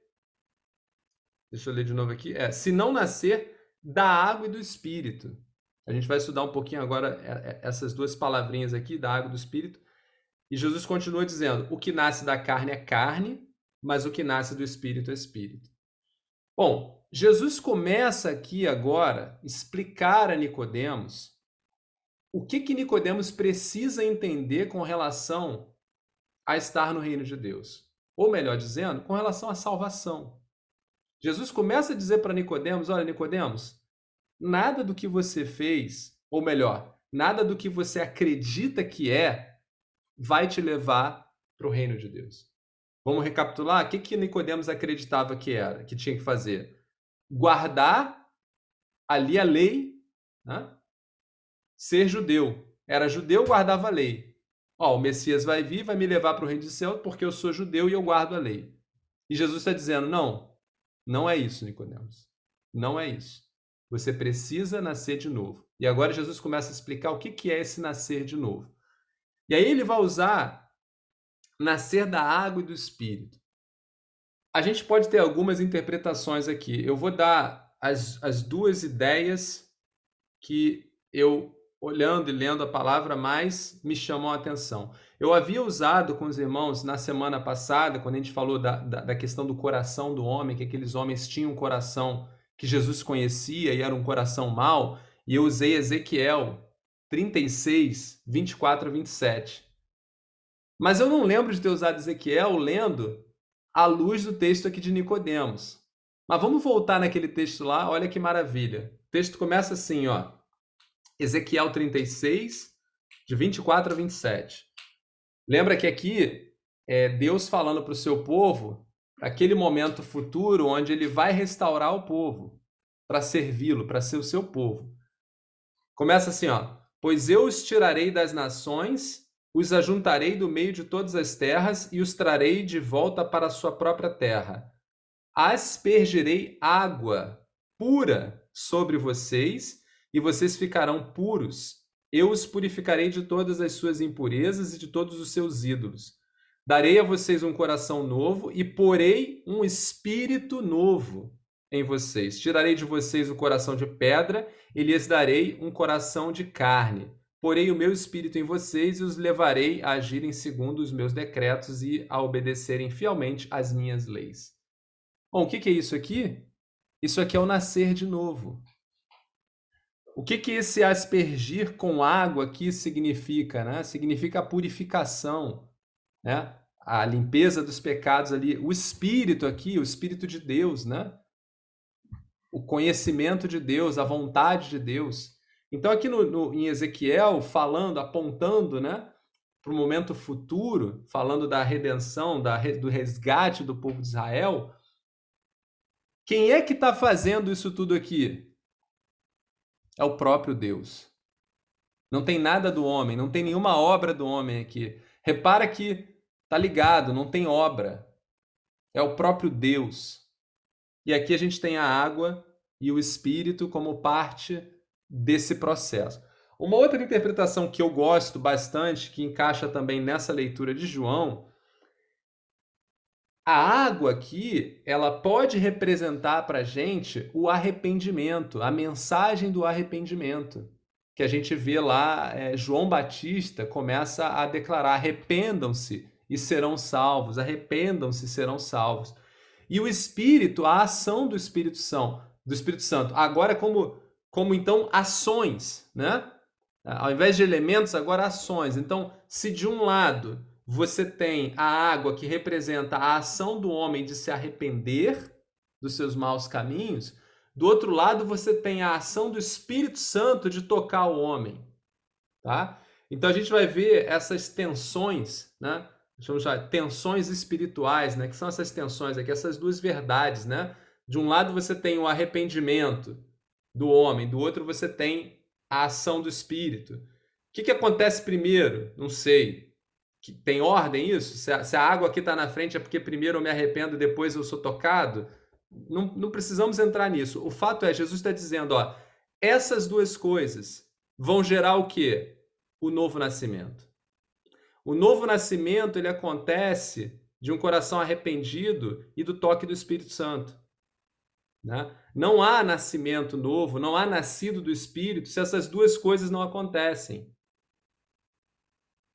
deixa eu ler de novo aqui, se não nascer da água e do Espírito. A gente vai estudar um pouquinho agora essas duas palavrinhas aqui, da água e do Espírito. E Jesus continua dizendo: o que nasce da carne é carne, mas o que nasce do Espírito é Espírito. Bom, Jesus começa aqui agora a explicar a Nicodemos o que Nicodemos precisa entender com relação a estar no reino de Deus. Ou melhor dizendo, com relação à salvação. Jesus começa a dizer para Nicodemos: olha, Nicodemos, nada do que você fez, ou melhor, nada do que você acredita que vai te levar para o reino de Deus. Vamos recapitular? O que Nicodemos acreditava que tinha que fazer? Guardar ali a lei, né? Ser judeu. Era judeu, guardava a lei. O Messias vai vir, vai me levar para o reino do céu porque eu sou judeu e eu guardo a lei. E Jesus está dizendo: não é isso, Nicodemos. Não é isso. Você precisa nascer de novo. E agora Jesus começa a explicar o que é esse nascer de novo. E aí ele vai usar nascer da água e do Espírito. A gente pode ter algumas interpretações aqui. Eu vou dar as duas ideias que eu, olhando e lendo a palavra, mais me chamam a atenção. Eu havia usado com os irmãos na semana passada, quando a gente falou da questão do coração do homem, que aqueles homens tinham um coração que Jesus conhecia e era um coração mau, e eu usei Ezequiel 36, 24 a 27. Mas eu não lembro de ter usado Ezequiel lendo à luz do texto aqui de Nicodemos. Mas vamos voltar naquele texto lá, olha que maravilha. O texto começa assim, ó. Ezequiel 36, de 24 a 27. Lembra que aqui é Deus falando para o seu povo, aquele momento futuro onde ele vai restaurar o povo para servi-lo, para ser o seu povo. Começa assim, ó. Pois eu os tirarei das nações, os ajuntarei do meio de todas as terras e os trarei de volta para a sua própria terra. Aspergirei água pura sobre vocês e vocês ficarão puros. Eu os purificarei de todas as suas impurezas e de todos os seus ídolos. darei a vocês um coração novo e porei um espírito novo em vocês. Tirarei de vocês o coração de pedra e lhes darei um coração de carne. Porei o meu espírito em vocês e os levarei a agirem segundo os meus decretos e a obedecerem fielmente às minhas leis. Bom, o que é isso aqui? Isso aqui é o nascer de novo. O que esse aspergir com água aqui significa, né? Significa a purificação, né? A limpeza dos pecados ali. O Espírito aqui, o Espírito de Deus, né? O conhecimento de Deus, a vontade de Deus. Então aqui em Ezequiel, falando, apontando, né, para o momento futuro, falando da redenção, do resgate do povo de Israel, quem é que está fazendo isso tudo aqui? É o próprio Deus. Não tem nada do homem, não tem nenhuma obra do homem aqui. Repara que tá ligado, não tem obra. É o próprio Deus. E aqui a gente tem a água e o Espírito como parte desse processo. Uma outra interpretação que eu gosto bastante, que encaixa também nessa leitura de João, a água aqui, ela pode representar para a gente o arrependimento, a mensagem do arrependimento, que a gente vê lá, João Batista começa a declarar: arrependam-se e serão salvos, arrependam-se e serão salvos. E o Espírito, a ação do Espírito Santo, agora como então ações, né? Ao invés de elementos, agora ações. Então, se de um lado você tem a água que representa a ação do homem de se arrepender dos seus maus caminhos, do outro lado você tem a ação do Espírito Santo de tocar o homem, tá? Então a gente vai ver essas tensões, né? Chamamos de tensões espirituais, né? Que são essas tensões aqui, essas duas verdades, né? De um lado você tem o arrependimento do homem, do outro você tem a ação do Espírito. O que acontece primeiro? Não sei. Que tem ordem isso? Se a água aqui está na frente é porque primeiro eu me arrependo e depois eu sou tocado? Não precisamos entrar nisso. O fato é, Jesus está dizendo, ó, essas duas coisas vão gerar o quê? O novo nascimento. O novo nascimento, ele acontece de um coração arrependido e do toque do Espírito Santo, né? Não há nascimento novo, não há nascido do Espírito se essas duas coisas não acontecem.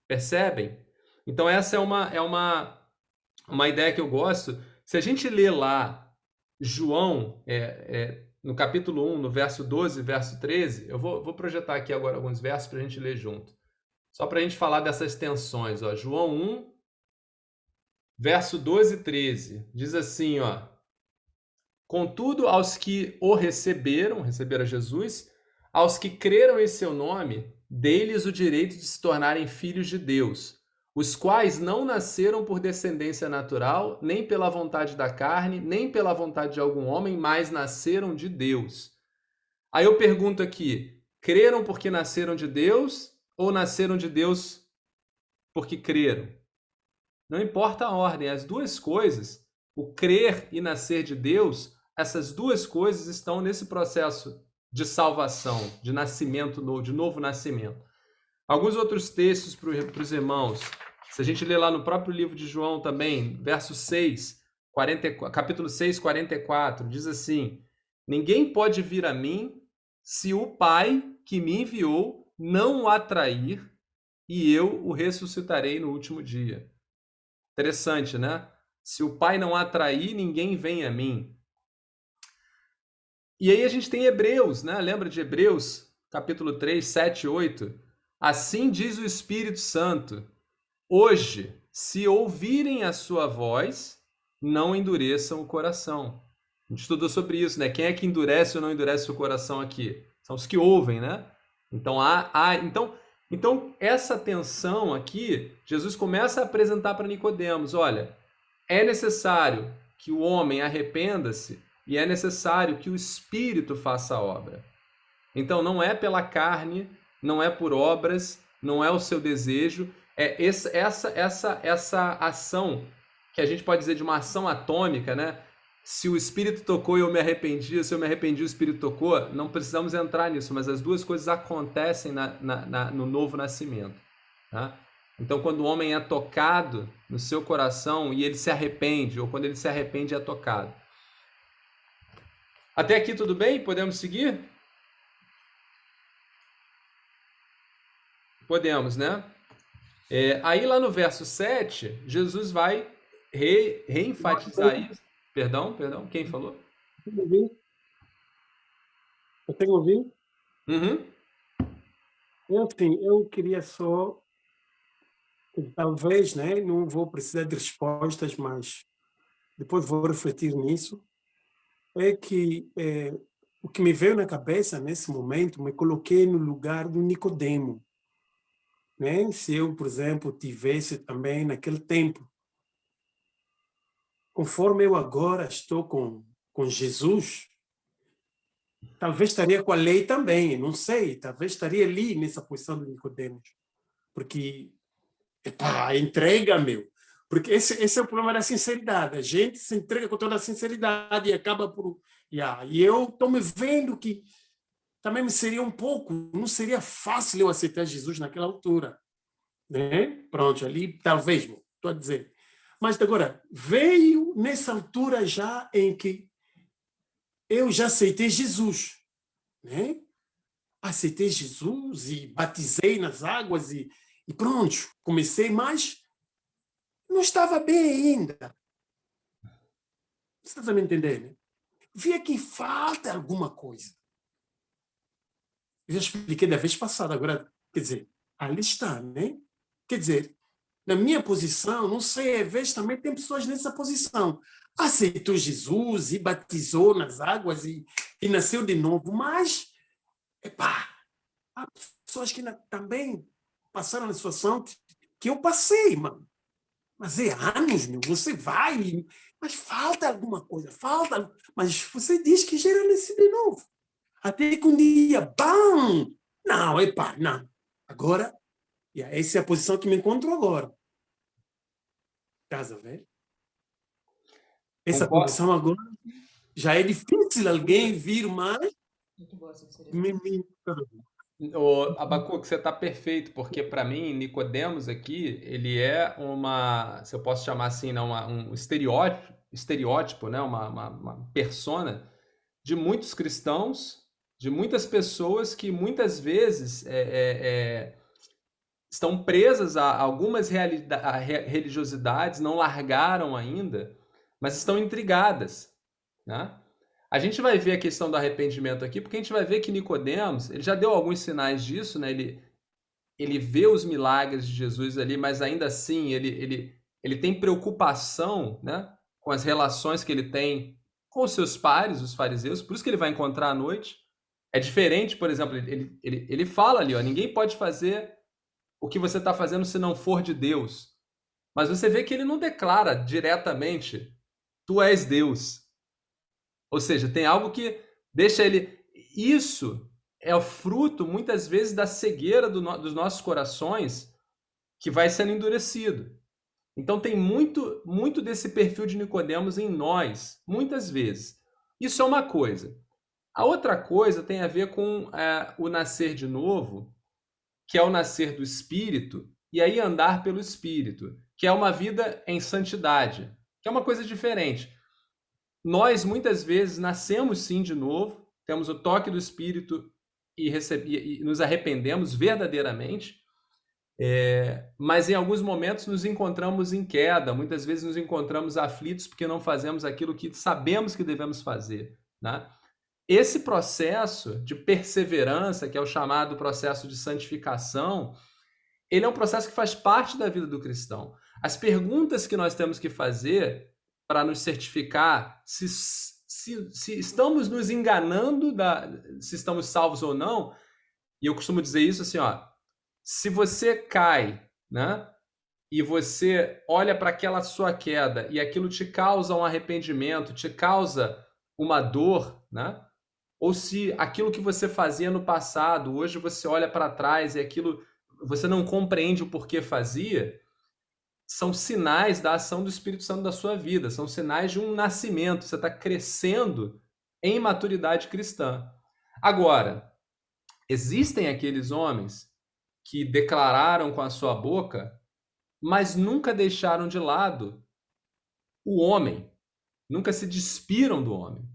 Percebem? Então essa é uma ideia que eu gosto. Se a gente ler lá João, no capítulo 1, no verso 12, verso 13, eu vou projetar aqui agora alguns versos para a gente ler junto. Só para a gente falar dessas tensões. Ó. João 1, verso 12 e 13, diz assim, ó: contudo, aos que o receberam Jesus, aos que creram em seu nome, dei-lhes o direito de se tornarem filhos de Deus, os quais não nasceram por descendência natural, nem pela vontade da carne, nem pela vontade de algum homem, mas nasceram de Deus. Aí eu pergunto aqui, creram porque nasceram de Deus ou nasceram de Deus porque creram? Não importa a ordem, as duas coisas, o crer e nascer de Deus, essas duas coisas estão nesse processo de salvação, de nascimento novo, de novo nascimento. Alguns outros textos para os irmãos. Se a gente ler lá no próprio livro de João também, verso 6, capítulo 6, 44, diz assim: ninguém pode vir a mim se o Pai que me enviou não o atrair, e eu o ressuscitarei no último dia. Interessante, né? Se o Pai não atrair, ninguém vem a mim. E aí a gente tem Hebreus, né? Lembra de Hebreus, capítulo 3, 7 e 8? Assim diz o Espírito Santo: hoje, se ouvirem a sua voz, não endureçam o coração. A gente estudou sobre isso, né? Quem é que endurece ou não endurece o coração aqui? São os que ouvem, né? Então, então essa tensão aqui, Jesus começa a apresentar para Nicodemos: olha, é necessário que o homem arrependa-se e é necessário que o Espírito faça a obra. Então, não é pela carne, não é por obras, não é o seu desejo, é essa ação, que a gente pode dizer de uma ação atômica, né? Se o Espírito tocou e eu me arrependi, se eu me arrependi o Espírito tocou, não precisamos entrar nisso, mas as duas coisas acontecem no novo nascimento. Tá? Então, quando o homem é tocado no seu coração e ele se arrepende, ou quando ele se arrepende, é tocado. Até aqui tudo bem? Podemos seguir? Podemos, né? Aí lá no verso 7, Jesus vai reenfatizar isso. Perdão, quem falou? Consegue ouvir? Uhum. Eu queria só, talvez, né, não vou precisar de respostas, mas depois vou refletir nisso, é que o que me veio na cabeça nesse momento, me coloquei no lugar do Nicodemo, né? Se eu, por exemplo, tivesse também naquele tempo, conforme eu agora estou com Jesus, talvez estaria com a lei também, não sei, talvez estaria ali nessa posição do Nicodemo, porque entrega, meu. Porque esse é o problema da sinceridade. A gente se entrega com toda a sinceridade e acaba por... E eu estou me vendo que também me seria um pouco, não seria fácil eu aceitar Jesus naquela altura. Né? Pronto, ali talvez, estou a dizer. Mas agora, veio nessa altura já em que eu já aceitei Jesus. Né? Aceitei Jesus e batizei nas águas e pronto, comecei, mas não estava bem ainda. Você está me entendendo? Via que falta alguma coisa. Eu já expliquei da vez passada, agora, quer dizer, ali está, né? Quer dizer, na minha posição, não sei, às vezes também tem pessoas nessa posição. Aceitou Jesus e batizou nas águas e nasceu de novo, mas, há pessoas que também passaram na situação que eu passei, mano. Mas é anos, meu, você vai, mas falta alguma coisa, falta. Mas você diz que gera nascido de novo. Até que um dia, bam! Não, não. Agora, essa é a posição que me encontro agora. Casa, velho. Essa posição agora já é difícil alguém vir mais. Abacuque, você está perfeito, porque para mim, Nicodemos aqui, ele é se eu posso chamar assim, né, um estereótipo, né, uma persona de muitos cristãos, de muitas pessoas que muitas vezes estão presas a algumas religiosidades, não largaram ainda, mas estão intrigadas, né? A gente vai ver a questão do arrependimento aqui, porque a gente vai ver que Nicodemos, ele já deu alguns sinais disso, né? Ele vê os milagres de Jesus ali, mas ainda assim ele tem preocupação, né, com as relações que ele tem com os seus pares, os fariseus, por isso que ele vai encontrar à noite. É diferente, por exemplo, ele fala ali, ó, ninguém pode fazer o que você está fazendo se não for de Deus. Mas você vê que ele não declara diretamente, tu és Deus. Ou seja, tem algo que deixa ele... Isso é o fruto, muitas vezes, da cegueira dos nossos corações que vai sendo endurecido. Então tem muito desse perfil de Nicodemos em nós, muitas vezes. Isso é uma coisa. A outra coisa tem a ver com o nascer de novo, que é o nascer do Espírito, e aí andar pelo Espírito, que é uma vida em santidade, que é uma coisa diferente. Nós, muitas vezes, nascemos sim de novo, temos o toque do Espírito e nos arrependemos verdadeiramente, mas em alguns momentos nos encontramos em queda, muitas vezes nos encontramos aflitos porque não fazemos aquilo que sabemos que devemos fazer, né? Esse processo de perseverança, que é o chamado processo de santificação, ele é um processo que faz parte da vida do cristão. As perguntas que nós temos que fazer para nos certificar se estamos nos enganando, se estamos salvos ou não, e eu costumo dizer isso assim, ó, se você cai, né, e você olha para aquela sua queda e aquilo te causa um arrependimento, te causa uma dor, né, ou se aquilo que você fazia no passado, hoje você olha para trás e aquilo você não compreende o porquê fazia, são sinais da ação do Espírito Santo da sua vida, são sinais de um nascimento, você está crescendo em maturidade cristã. Agora, existem aqueles homens que declararam com a sua boca mas nunca deixaram de lado o homem, nunca se despiram do homem,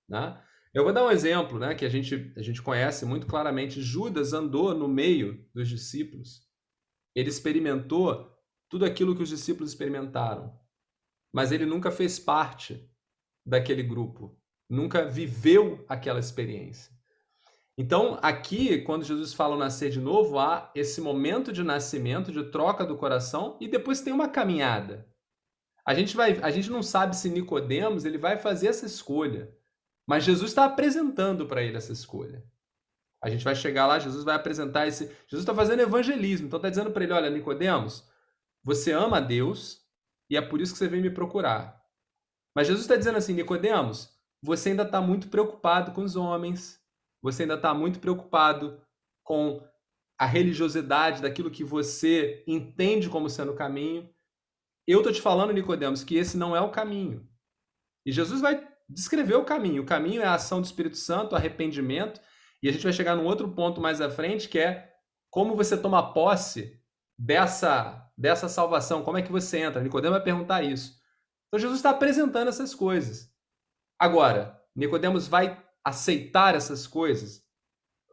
né? Eu vou dar um exemplo, né, que a gente conhece muito claramente. Judas andou no meio dos discípulos, ele experimentou tudo aquilo que os discípulos experimentaram, mas ele nunca fez parte daquele grupo, nunca viveu aquela experiência. Então, aqui, quando Jesus fala nascer de novo, há esse momento de nascimento, de troca do coração, e depois tem uma caminhada. A gente não sabe se Nicodemos ele vai fazer essa escolha, mas Jesus está apresentando para ele essa escolha. A gente vai chegar lá, Jesus vai apresentar esse... Jesus está fazendo evangelismo, então está dizendo para ele, olha, Nicodemos, você ama a Deus e é por isso que você veio me procurar. Mas Jesus está dizendo assim, Nicodemos, você ainda está muito preocupado com os homens, você ainda está muito preocupado com a religiosidade daquilo que você entende como sendo o caminho. Eu estou te falando, Nicodemos, que esse não é o caminho. E Jesus vai descrever o caminho. O caminho é a ação do Espírito Santo, arrependimento, e a gente vai chegar num outro ponto mais à frente, que é como você toma posse dessa salvação, como é que você entra. Nicodemos vai perguntar isso. Então Jesus está apresentando essas coisas. Agora, Nicodemos vai aceitar essas coisas?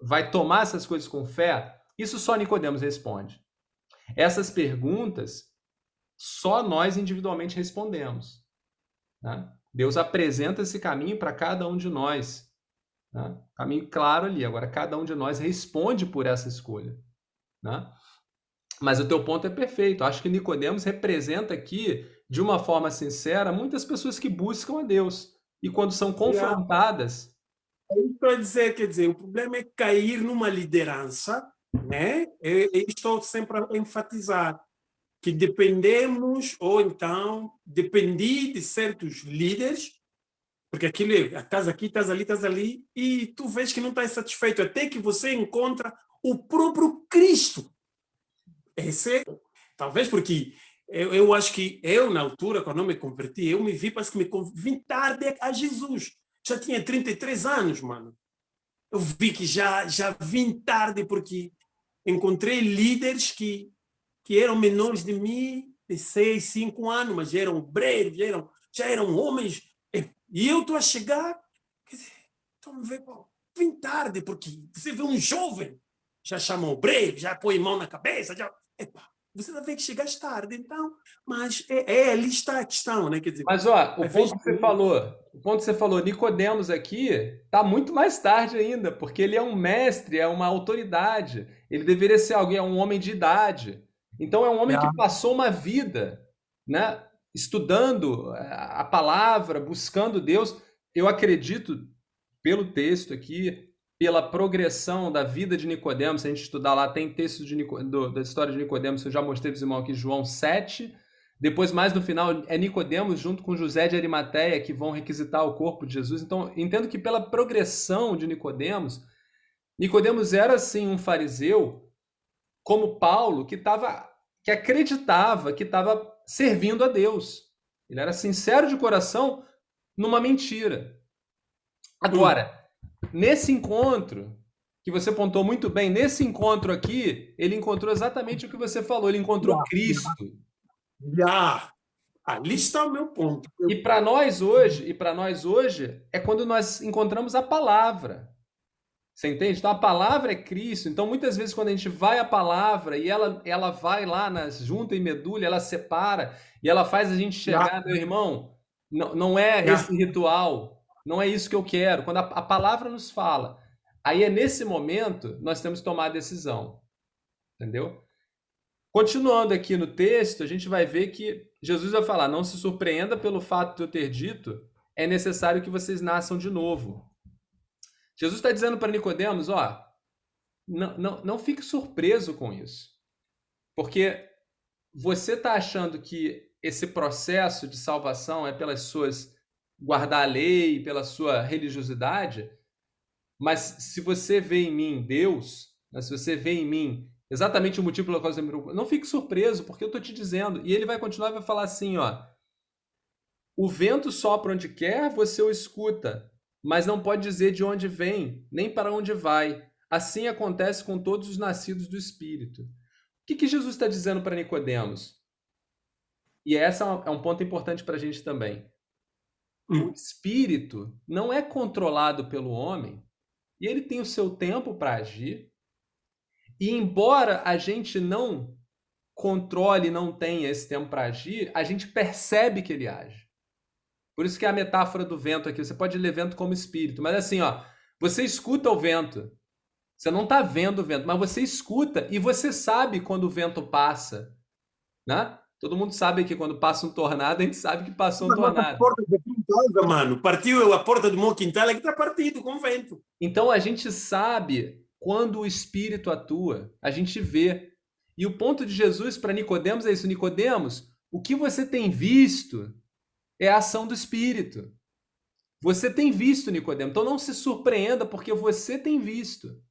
Vai tomar essas coisas com fé? Isso só Nicodemos responde. Essas perguntas, só nós individualmente respondemos, né? Deus apresenta esse caminho para cada um de nós, né? Caminho claro ali. Agora, cada um de nós responde por essa escolha, né? Mas o teu ponto é perfeito. Acho que Nicodemos representa aqui, de uma forma sincera, muitas pessoas que buscam a Deus. E quando são confrontadas... Para dizer, quer dizer, o problema é cair numa liderança, né? Eu estou sempre a enfatizar que dependemos, ou então dependi de certos líderes, porque aquilo é, estás aqui, estás ali, e tu vês que não estás satisfeito, até que você encontra o próprio Cristo. Talvez porque eu acho que eu, na altura, quando eu me converti, eu me vi, parece que me vim tarde a Jesus. Já tinha 33 anos, mano. Eu vi que já vim tarde porque encontrei líderes que eram menores de mim, de 6, 5 anos, mas já eram obreiros, já eram homens. E eu estou a chegar, quer dizer, estou a me ver, pô, vim tarde porque você vê um jovem, já chama obreiro, já põe mão na cabeça, já... Epa, você vai ver que chegaste tarde, então, mas ali está a questão, né? Quer dizer, mas, ó, o ponto que você falou, Nicodemos aqui, está muito mais tarde ainda, porque ele é um mestre, é uma autoridade, ele deveria ser alguém, é um homem de idade. Então, é um homem que passou uma vida, né, estudando a palavra, buscando Deus. Eu acredito, pelo texto aqui, pela progressão da vida de Nicodemos, se a gente estudar lá, tem texto da história de Nicodemos, que eu já mostrei para os irmãos aqui, João 7. Depois, mais no final, é Nicodemos junto com José de Arimateia que vão requisitar o corpo de Jesus. Então, entendo que pela progressão de Nicodemos era, sim, um fariseu, como Paulo, que acreditava que estava servindo a Deus. Ele era sincero de coração numa mentira. Agora, nesse encontro, que você apontou muito bem, nesse encontro aqui, ele encontrou exatamente o que você falou, ele encontrou Cristo. Ali está o meu ponto. E para nós hoje, é quando nós encontramos a palavra. Você entende? Então, a palavra é Cristo. Então, muitas vezes, quando a gente vai à palavra e ela vai lá nas junta e medulha, ela separa e ela faz a gente chegar, meu irmão, não é esse ritual, não é isso que eu quero. Quando a palavra nos fala, aí é nesse momento nós temos que tomar a decisão. Entendeu? Continuando aqui no texto, a gente vai ver que Jesus vai falar, não se surpreenda pelo fato de eu ter dito, é necessário que vocês nasçam de novo. Jesus está dizendo para Nicodemos, ó, não fique surpreso com isso. Porque você está achando que esse processo de salvação é pelas suas guardar a lei, pela sua religiosidade, mas se você vê em mim Deus, né, se você vê em mim exatamente o motivo pelo qual você me procura, não fique surpreso, porque eu estou te dizendo. E ele vai continuar e vai falar assim, ó, o vento sopra onde quer, você o escuta, mas não pode dizer de onde vem, nem para onde vai. Assim acontece com todos os nascidos do Espírito. O que Jesus está dizendo para Nicodemos? E essa é um ponto importante para a gente também. O espírito não é controlado pelo homem, e ele tem o seu tempo para agir, e embora a gente não controle, não tenha esse tempo para agir, a gente percebe que ele age. Por isso que é a metáfora do vento aqui, você pode ler vento como espírito, mas assim, ó, você escuta o vento, você não está vendo o vento, mas você escuta e você sabe quando o vento passa, né? Todo mundo sabe que quando passa um tornado, a gente sabe que passou um tornado. Porta do quintal, mano. Partiu a porta do meu quintal, é que está partido com vento. Então a gente sabe quando o Espírito atua, a gente vê. E o ponto de Jesus para Nicodemos é isso: Nicodemos, o que você tem visto é a ação do Espírito. Você tem visto, Nicodemos. Então não se surpreenda porque você tem visto.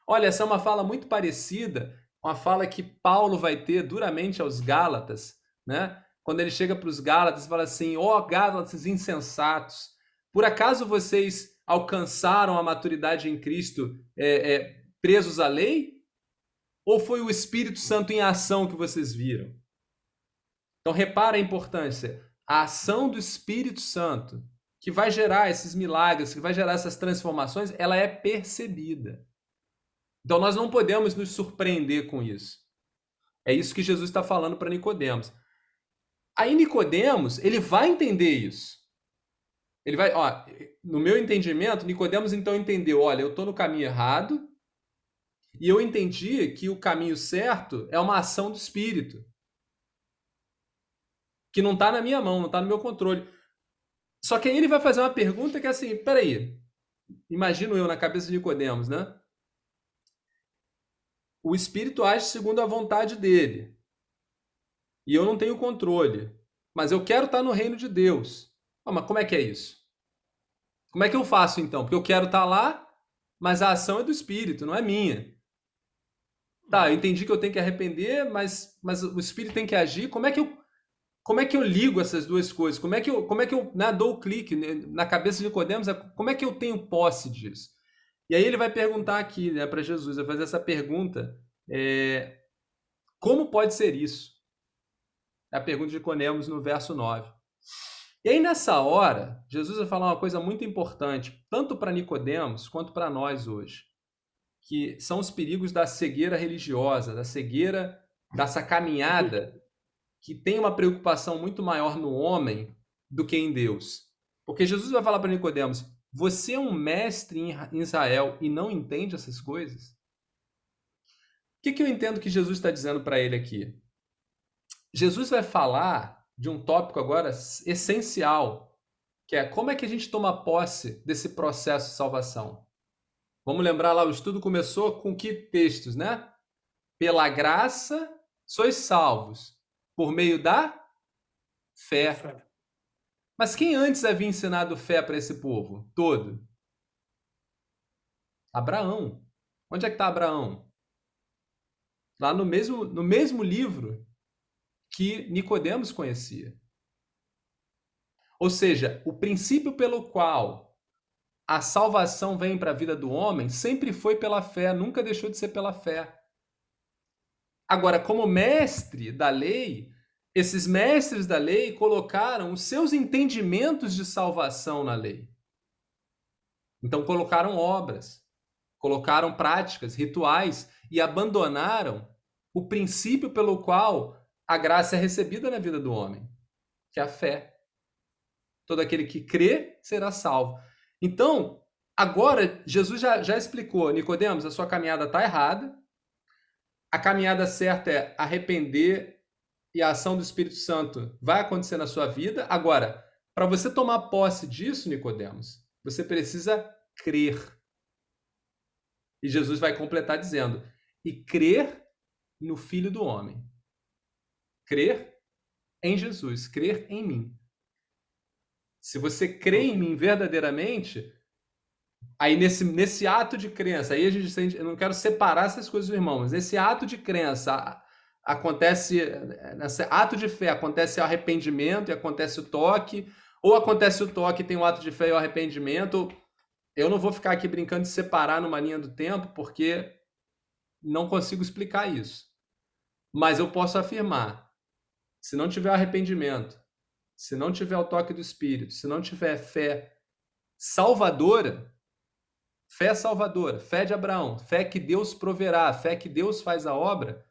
Olha, essa é uma fala muito parecida, uma fala que Paulo vai ter duramente aos Gálatas, né? Quando ele chega para os Gálatas e fala assim: ó Gálatas insensatos, por acaso vocês alcançaram a maturidade em Cristo presos à lei? Ou foi o Espírito Santo em ação que vocês viram? Então repara a importância. A ação do Espírito Santo, que vai gerar esses milagres, que vai gerar essas transformações, ela é percebida. Então nós não podemos nos surpreender com isso. É isso que Jesus está falando para Nicodemos. Aí Nicodemos, ele vai entender isso. Ele vai, ó, no meu entendimento, Nicodemos então entendeu, olha, eu estou no caminho errado e eu entendi que o caminho certo é uma ação do Espírito, que não está na minha mão, não está no meu controle. Só que aí ele vai fazer uma pergunta que é assim, peraí, imagino eu na cabeça de Nicodemos, né? O Espírito age segundo a vontade dele. E eu não tenho controle. Mas eu quero estar no reino de Deus. Ah, mas como é que é isso? Como é que eu faço então? Porque eu quero estar lá, mas a ação é do Espírito, não é minha. Tá, eu entendi que eu tenho que arrepender, mas o Espírito tem que agir. Como é que eu ligo essas duas coisas? Como é que eu dou o clique na cabeça de Nicodemos? Como é que eu tenho posse disso? E aí ele vai perguntar aqui, né, para Jesus, vai fazer essa pergunta, como pode ser isso? É a pergunta de Nicodemos no verso 9. E aí nessa hora, Jesus vai falar uma coisa muito importante, tanto para Nicodemos quanto para nós hoje, que são os perigos da cegueira religiosa, da cegueira, dessa caminhada que tem uma preocupação muito maior no homem do que em Deus. Porque Jesus vai falar para Nicodemos: você é um mestre em Israel e não entende essas coisas? O que eu entendo que Jesus está dizendo para ele aqui? Jesus vai falar de um tópico agora essencial, que é como é que a gente toma posse desse processo de salvação. Vamos lembrar lá, o estudo começou com que textos, né? Pela graça sois salvos, por meio da fé. Mas quem antes havia ensinado fé para esse povo todo? Abraão. Onde é que está Abraão? Lá no mesmo livro que Nicodemos conhecia. Ou seja, o princípio pelo qual a salvação vem para a vida do homem sempre foi pela fé, nunca deixou de ser pela fé. Agora, como mestre da lei, esses mestres da lei colocaram os seus entendimentos de salvação na lei. Então colocaram obras, colocaram práticas, rituais e abandonaram o princípio pelo qual a graça é recebida na vida do homem, que é a fé. Todo aquele que crê será salvo. Então, agora Jesus já explicou: Nicodemos, a sua caminhada está errada. A caminhada certa é arrepender e a ação do Espírito Santo vai acontecer na sua vida. Agora, para você tomar posse disso, Nicodemos, você precisa crer. E Jesus vai completar dizendo: e crer no Filho do Homem. Crer em Jesus, crer em mim. Se você crê em mim verdadeiramente, aí nesse ato de crença, aí eu não quero separar essas coisas do irmão, mas nesse ato de crença nesse ato de fé acontece o arrependimento e acontece o toque, ou acontece o toque e tem o ato de fé e o arrependimento. Eu não vou ficar aqui brincando de separar numa linha do tempo, porque não consigo explicar isso. Mas eu posso afirmar se não tiver arrependimento, se não tiver o toque do Espírito, se não tiver fé salvadora, fé de Abraão, fé que Deus proverá, fé que Deus faz a obra,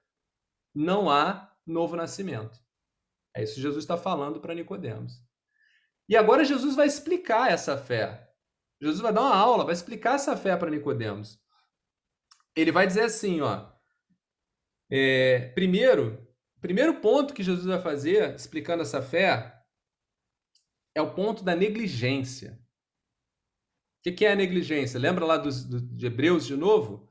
não há novo nascimento. É isso que Jesus está falando para Nicodemos. E agora Jesus vai explicar essa fé. Jesus vai dar uma aula, vai explicar essa fé para Nicodemos. Ele vai dizer assim, ó, primeiro ponto que Jesus vai fazer, explicando essa fé, é o ponto da negligência. O que é a negligência? Lembra lá de Hebreus de novo?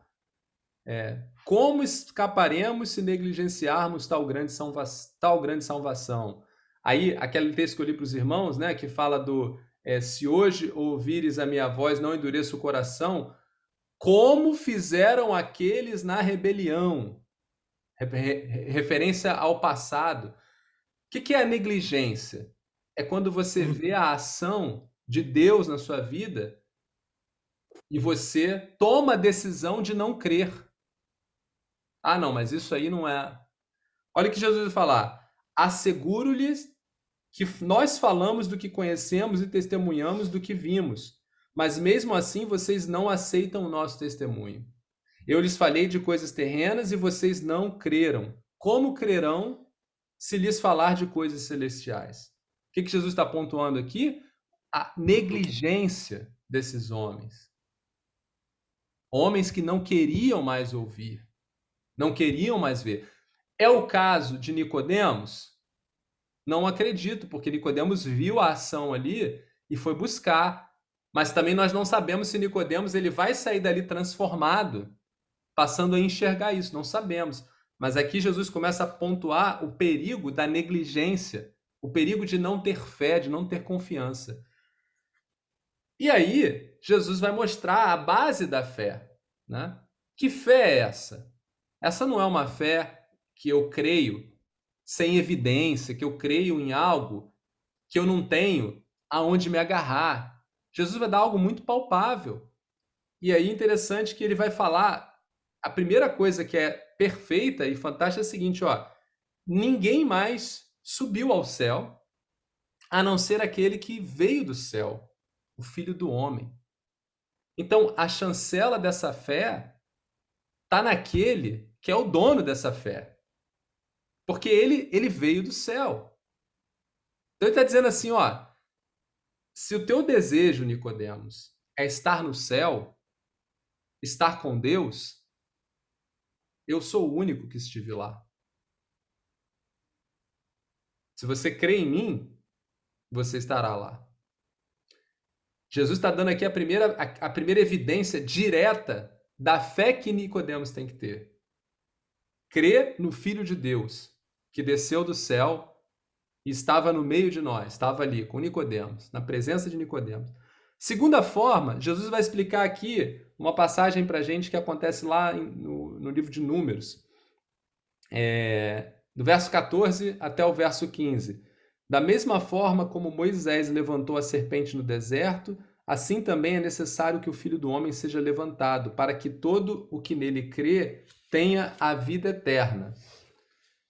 Como escaparemos se negligenciarmos tal grande salvação? Aí, aquele texto que eu li para os irmãos, né, que fala se hoje ouvires a minha voz, não endureça o coração, como fizeram aqueles na rebelião. Referência ao passado. O que é a negligência? É quando você vê a ação de Deus na sua vida e você toma a decisão de não crer. Ah, não, mas isso aí não é... Olha o que Jesus vai falar. Asseguro-lhes que nós falamos do que conhecemos e testemunhamos do que vimos, mas mesmo assim vocês não aceitam o nosso testemunho. Eu lhes falei de coisas terrenas e vocês não creram. Como crerão se lhes falar de coisas celestiais? O que Jesus está pontuando aqui? A negligência desses homens. Homens que não queriam mais ouvir, não queriam mais ver. É o caso de Nicodemos? Não acredito, porque Nicodemos viu a ação ali e foi buscar. Mas também nós não sabemos se Nicodemos ele vai sair dali transformado, passando a enxergar isso. Não sabemos. Mas aqui Jesus começa a pontuar o perigo da negligência, o perigo de não ter fé, de não ter confiança. E aí, Jesus vai mostrar a base da fé, né? Que fé é essa? Essa não é uma fé que eu creio sem evidência, que eu creio em algo que eu não tenho aonde me agarrar. Jesus vai dar algo muito palpável. E aí, interessante que ele vai falar, a primeira coisa que é perfeita e fantástica é a seguinte, ó, ninguém mais subiu ao céu, a não ser aquele que veio do céu, o Filho do Homem. Então, a chancela dessa fé está naquele que é o dono dessa fé. Porque ele veio do céu. Então, ele está dizendo assim, ó, se o teu desejo, Nicodemos, é estar no céu, estar com Deus, eu sou o único que estive lá. Se você crê em mim, você estará lá. Jesus está dando aqui a primeira evidência direta da fé que Nicodemos tem que ter. Crer no Filho de Deus, que desceu do céu e estava no meio de nós, estava ali com Nicodemos, na presença de Nicodemos. Segunda forma, Jesus vai explicar aqui uma passagem para a gente que acontece lá no livro de Números, do verso 14 até o verso 15. Da mesma forma como Moisés levantou a serpente no deserto, assim também é necessário que o Filho do Homem seja levantado, para que todo o que nele crê tenha a vida eterna.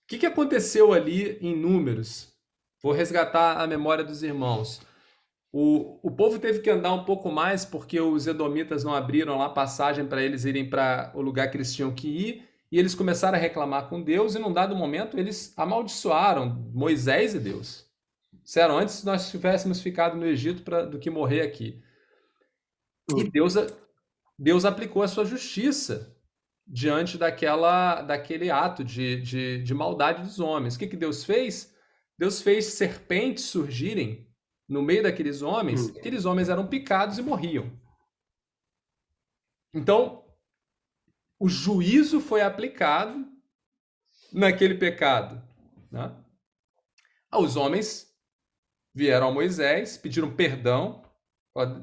O que aconteceu ali em Números? Vou resgatar a memória dos irmãos. O povo teve que andar um pouco mais porque os edomitas não abriram lá passagem para eles irem para o lugar que eles tinham que ir, e eles começaram a reclamar com Deus, e num dado momento eles amaldiçoaram Moisés e Deus. Disseram, antes nós tivéssemos ficado no Egito do que morrer aqui. E Deus aplicou a sua justiça diante daquele ato de maldade dos homens. O que Deus fez? Deus fez serpentes surgirem no meio daqueles homens. Aqueles homens eram picados e morriam. Então, o juízo foi aplicado naquele pecado, né? Os homens vieram a Moisés, pediram perdão.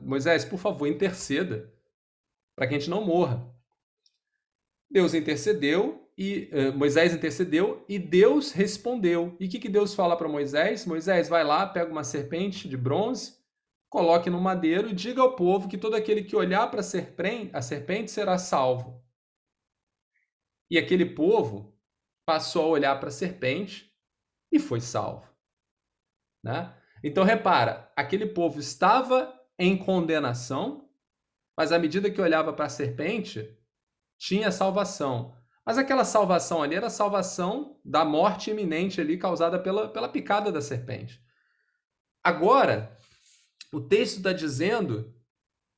Moisés, por favor, interceda para que a gente não morra. Deus intercedeu, Moisés intercedeu e Deus respondeu. E o que Deus fala para Moisés? Moisés, vai lá, pega uma serpente de bronze, coloque no madeiro e diga ao povo que todo aquele que olhar para a serpente será salvo. E aquele povo passou a olhar para a serpente e foi salvo, né? Então, repara, aquele povo estava em condenação, mas à medida que olhava para a serpente, tinha salvação. Mas aquela salvação ali era a salvação da morte iminente ali causada pela picada da serpente. Agora, o texto está dizendo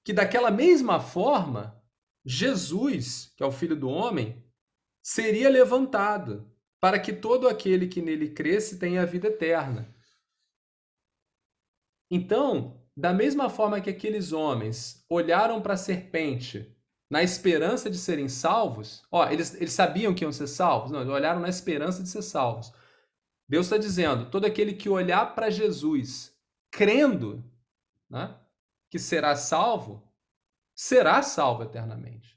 que daquela mesma forma, Jesus, que é o Filho do Homem, seria levantado para que todo aquele que nele cresce tenha a vida eterna. Então, da mesma forma que aqueles homens olharam para a serpente na esperança de serem salvos, eles sabiam que iam ser salvos? Não, eles olharam na esperança de ser salvos. Deus está dizendo, todo aquele que olhar para Jesus crendo, né, que será salvo eternamente.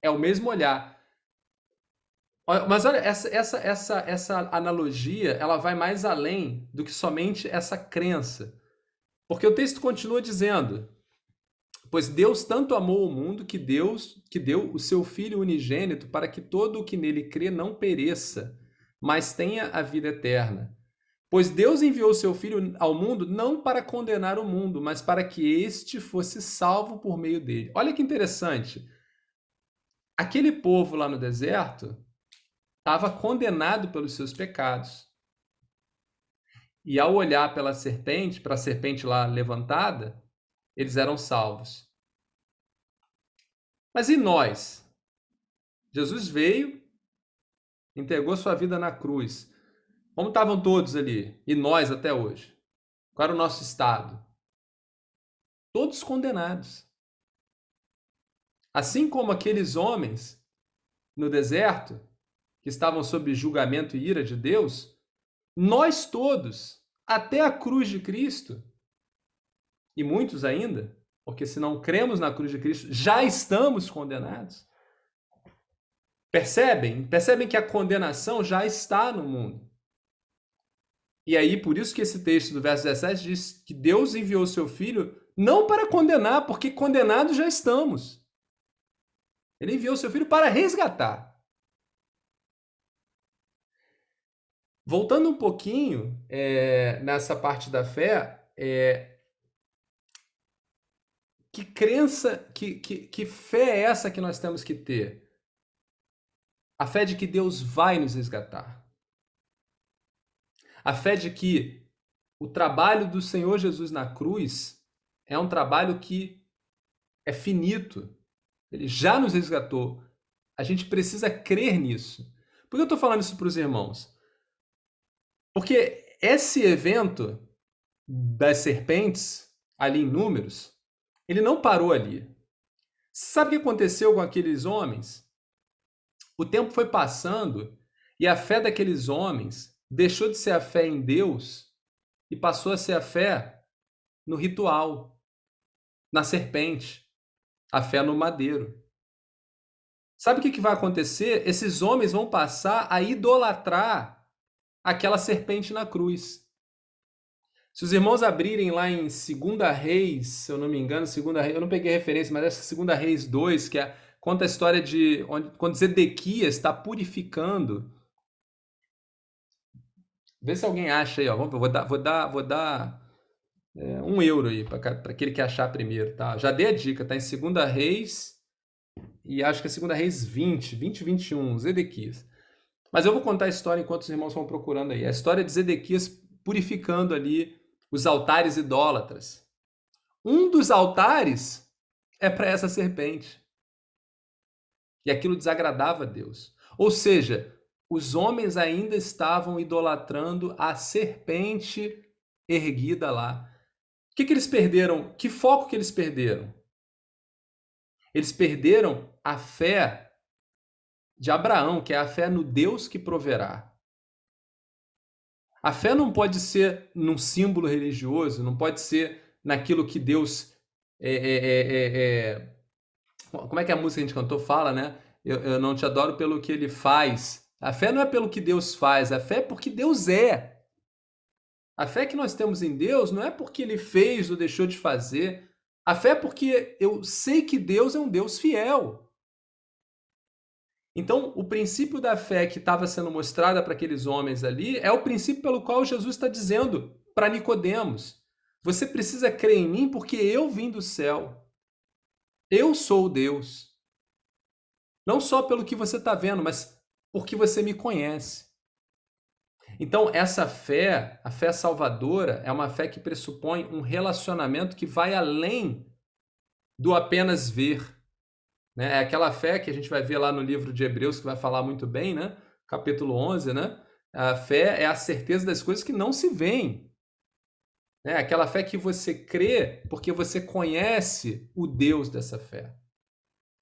É o mesmo olhar. Mas olha, essa analogia, ela vai mais além do que somente essa crença. Porque o texto continua dizendo, pois Deus tanto amou o mundo que deu o seu Filho unigênito para que todo o que nele crê não pereça, mas tenha a vida eterna. Pois Deus enviou o seu Filho ao mundo não para condenar o mundo, mas para que este fosse salvo por meio dele. Olha que interessante. Aquele povo lá no deserto estava condenado pelos seus pecados. E ao olhar para a serpente lá levantada, eles eram salvos. Mas e nós? Jesus veio, entregou sua vida na cruz. Como estavam todos ali? E nós até hoje? Qual era o nosso estado? Todos condenados. Assim como aqueles homens no deserto, que estavam sob julgamento e ira de Deus, nós todos, até a cruz de Cristo, e muitos ainda, porque se não cremos na cruz de Cristo, já estamos condenados. Percebem? Percebem que a condenação já está no mundo. E aí, por isso que esse texto do verso 17 diz que Deus enviou o seu Filho não para condenar, porque condenados já estamos. Ele enviou o seu Filho para resgatar. Voltando um pouquinho nessa parte da fé, que crença, que fé é essa que nós temos que ter? A fé de que Deus vai nos resgatar. A fé de que o trabalho do Senhor Jesus na cruz é um trabalho que é finito. Ele já nos resgatou. A gente precisa crer nisso. Por que eu estou falando isso para os irmãos? Porque esse evento das serpentes, ali em Números, ele não parou ali. Sabe o que aconteceu com aqueles homens? O tempo foi passando e a fé daqueles homens deixou de ser a fé em Deus e passou a ser a fé no ritual, na serpente, a fé no madeiro. Sabe o que vai acontecer? Esses homens vão passar a idolatrar aquela serpente na cruz. Se os irmãos abrirem lá em 2 Reis, se eu não me engano, 2 Reis, eu não peguei referência, mas acho que 2 Reis 2, que conta a história de quando Zedequias está purificando. Vê se alguém acha aí, ó. Vou dar €1 aí para aquele que achar primeiro, tá? Já dei a dica, tá em 2 Reis e acho que é 2 Reis 20, 21, Zedequias. Mas eu vou contar a história enquanto os irmãos vão procurando aí. A história de Zedequias purificando ali os altares idólatras. Um dos altares é para essa serpente. E aquilo desagradava a Deus. Ou seja, os homens ainda estavam idolatrando a serpente erguida lá. O que eles perderam? Que foco que eles perderam? Eles perderam a fé de Abraão, que é a fé no Deus que proverá. A fé não pode ser num símbolo religioso, não pode ser naquilo que Deus... Como é que a música que a gente cantou fala, né? Eu não te adoro pelo que ele faz. A fé não é pelo que Deus faz, a fé é porque Deus é. A fé que nós temos em Deus não é porque ele fez ou deixou de fazer. A fé é porque eu sei que Deus é um Deus fiel. Então, o princípio da fé que estava sendo mostrada para aqueles homens ali é o princípio pelo qual Jesus está dizendo para Nicodemos: você precisa crer em mim porque eu vim do céu. Eu sou Deus. Não só pelo que você está vendo, mas porque você me conhece. Então, essa fé, a fé salvadora, é uma fé que pressupõe um relacionamento que vai além do apenas ver. Né? É aquela fé que a gente vai ver lá no livro de Hebreus, que vai falar muito bem, né? Capítulo 11, né? A fé é a certeza das coisas que não se veem. É aquela fé que você crê porque você conhece o Deus dessa fé.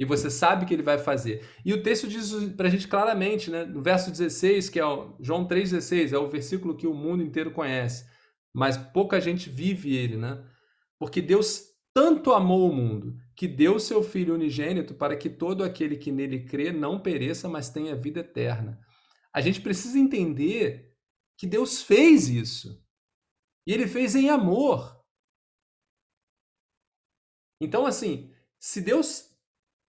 E você sabe que ele vai fazer. E o texto diz para a gente claramente, né? No verso 16, que é João 3,16, é o versículo que o mundo inteiro conhece. Mas pouca gente vive ele, né? Porque Deus tanto amou o mundo, que deu seu Filho unigênito para que todo aquele que nele crê não pereça, mas tenha vida eterna. A gente precisa entender que Deus fez isso. E ele fez em amor. Então, assim, se Deus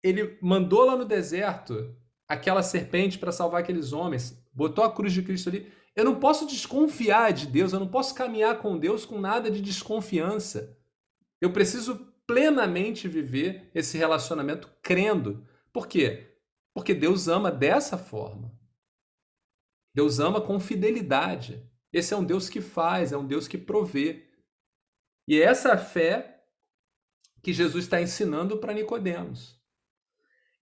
ele mandou lá no deserto aquela serpente para salvar aqueles homens, botou a cruz de Cristo ali, eu não posso desconfiar de Deus, eu não posso caminhar com Deus com nada de desconfiança. Eu preciso plenamente viver esse relacionamento crendo. Por quê? Porque Deus ama dessa forma. Deus ama com fidelidade. Esse é um Deus que faz, é um Deus que provê. E é essa fé que Jesus está ensinando para Nicodemos.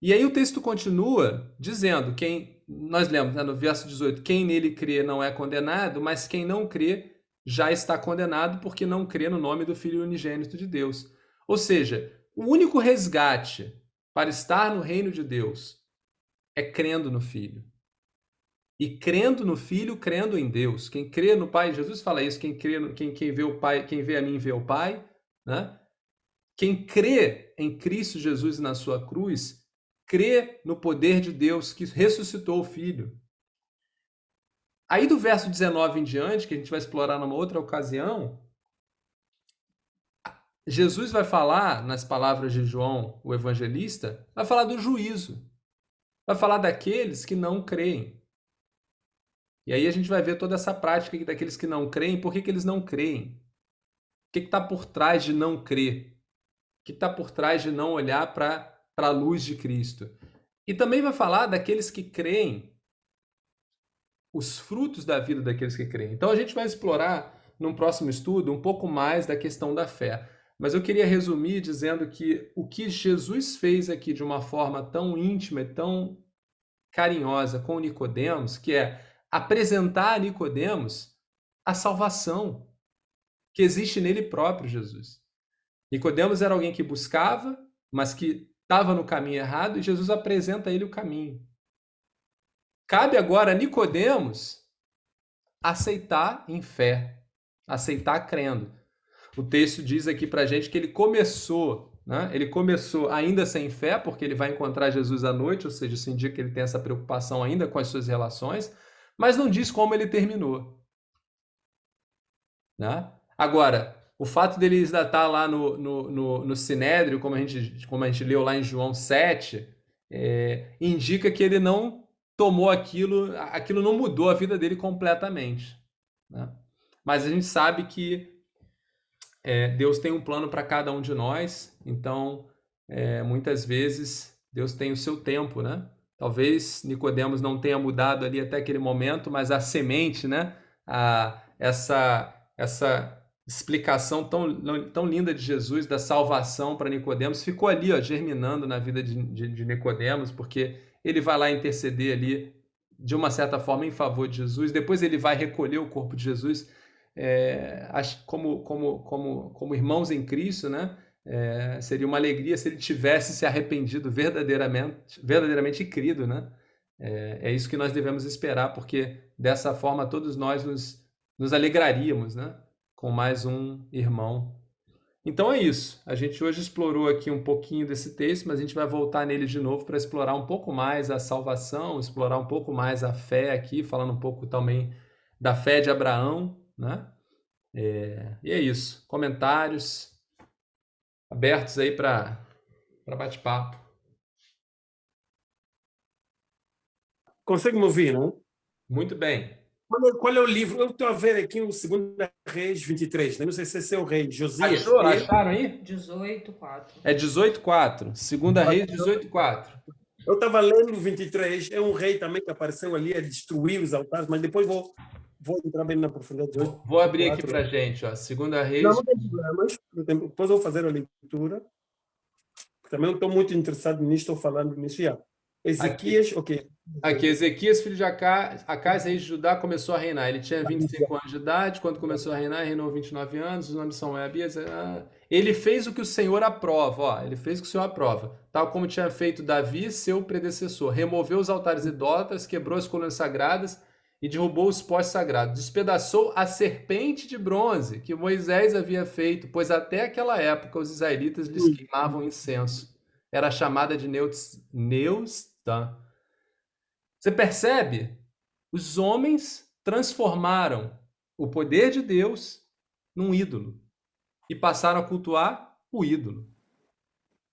E aí o texto continua dizendo, nós lemos, né, no verso 18, quem nele crê não é condenado, mas quem não crê já está condenado porque não crê no nome do Filho unigênito de Deus. Ou seja, o único resgate para estar no reino de Deus é crendo no Filho. E crendo no Filho, crendo em Deus. Quem crê no Pai, Jesus fala isso, quem vê o Pai, quem vê a mim vê o Pai, né? Quem crê em Cristo Jesus e na sua cruz, crê no poder de Deus que ressuscitou o Filho. Aí do verso 19 em diante, que a gente vai explorar numa outra ocasião, Jesus vai falar, nas palavras de João, o evangelista, vai falar do juízo. Vai falar daqueles que não creem. E aí a gente vai ver toda essa prática daqueles que não creem. Por que eles não creem? O que está por trás de não crer? O que está por trás de não olhar para a luz de Cristo? E também vai falar daqueles que creem, os frutos da vida daqueles que creem. Então a gente vai explorar, num próximo estudo, um pouco mais da questão da fé. Mas eu queria resumir dizendo que o que Jesus fez aqui de uma forma tão íntima e tão carinhosa com Nicodemos, que é apresentar a Nicodemos a salvação que existe nele próprio, Jesus. Nicodemos era alguém que buscava, mas que estava no caminho errado, e Jesus apresenta a ele o caminho. Cabe agora a Nicodemos aceitar em fé, aceitar crendo. O texto diz aqui para a gente que ele começou, né? Ele começou ainda sem fé, porque ele vai encontrar Jesus à noite, ou seja, isso indica que ele tem essa preocupação ainda com as suas relações, mas não diz como ele terminou. Né? Agora, o fato dele ainda estar lá no Sinédrio, como a gente leu lá em João 7, indica que ele não tomou aquilo não mudou a vida dele completamente. Né? Mas a gente sabe que Deus tem um plano para cada um de nós, então muitas vezes Deus tem o seu tempo, né? Talvez Nicodemos não tenha mudado ali até aquele momento, mas a semente, né? Essa explicação tão linda de Jesus da salvação para Nicodemos ficou ali, ó, germinando na vida de Nicodemos, porque ele vai lá interceder ali de uma certa forma em favor de Jesus. Depois ele vai recolher o corpo de Jesus como irmãos em Cristo, né? Seria uma alegria se ele tivesse se arrependido verdadeiramente e crido, né? É isso que nós devemos esperar, porque dessa forma todos nós nos alegraríamos, né? Com mais um irmão. Então é isso. A gente hoje explorou aqui um pouquinho desse texto, mas a gente vai voltar nele de novo para explorar um pouco mais a salvação, explorar um pouco mais a fé aqui, falando um pouco também da fé de Abraão, né? E é isso. Comentários abertos aí para bate-papo. Consegue me ouvir, não? Muito bem. Qual é o livro? Eu estou a ver aqui o 2 Reis 23, né? Não sei se esse é o rei Josias. Acharam aí? 18:4. É 18:4. Segunda Reis 18:4. Eu estava lendo o 23, é um rei também que apareceu ali a destruir os altares, mas depois vou entrar bem na profundidade de hoje. Vou abrir aqui para a gente, ó. Segunda Reis. Não tem problemas. Depois eu vou fazer a leitura. Também eu estou muito interessado nisso, estou falando nisso. Ezequias, ok. Aqui, Ezequias, filho de Acás, rei de Judá, começou a reinar. Ele tinha 25 anos de idade, quando começou a reinar, reinou 29 anos, os nomes são Abias. Ele fez o que o Senhor aprova, ó, ele fez o que o Senhor aprova, tal como tinha feito Davi, seu predecessor. Removeu os altares idólatras, quebrou as colunas sagradas e derrubou os postes sagrados. Despedaçou a serpente de bronze que Moisés havia feito, pois até aquela época os israelitas lhes queimavam incenso. Era chamada de Neustã. Você percebe? Os homens transformaram o poder de Deus num ídolo e passaram a cultuar o ídolo.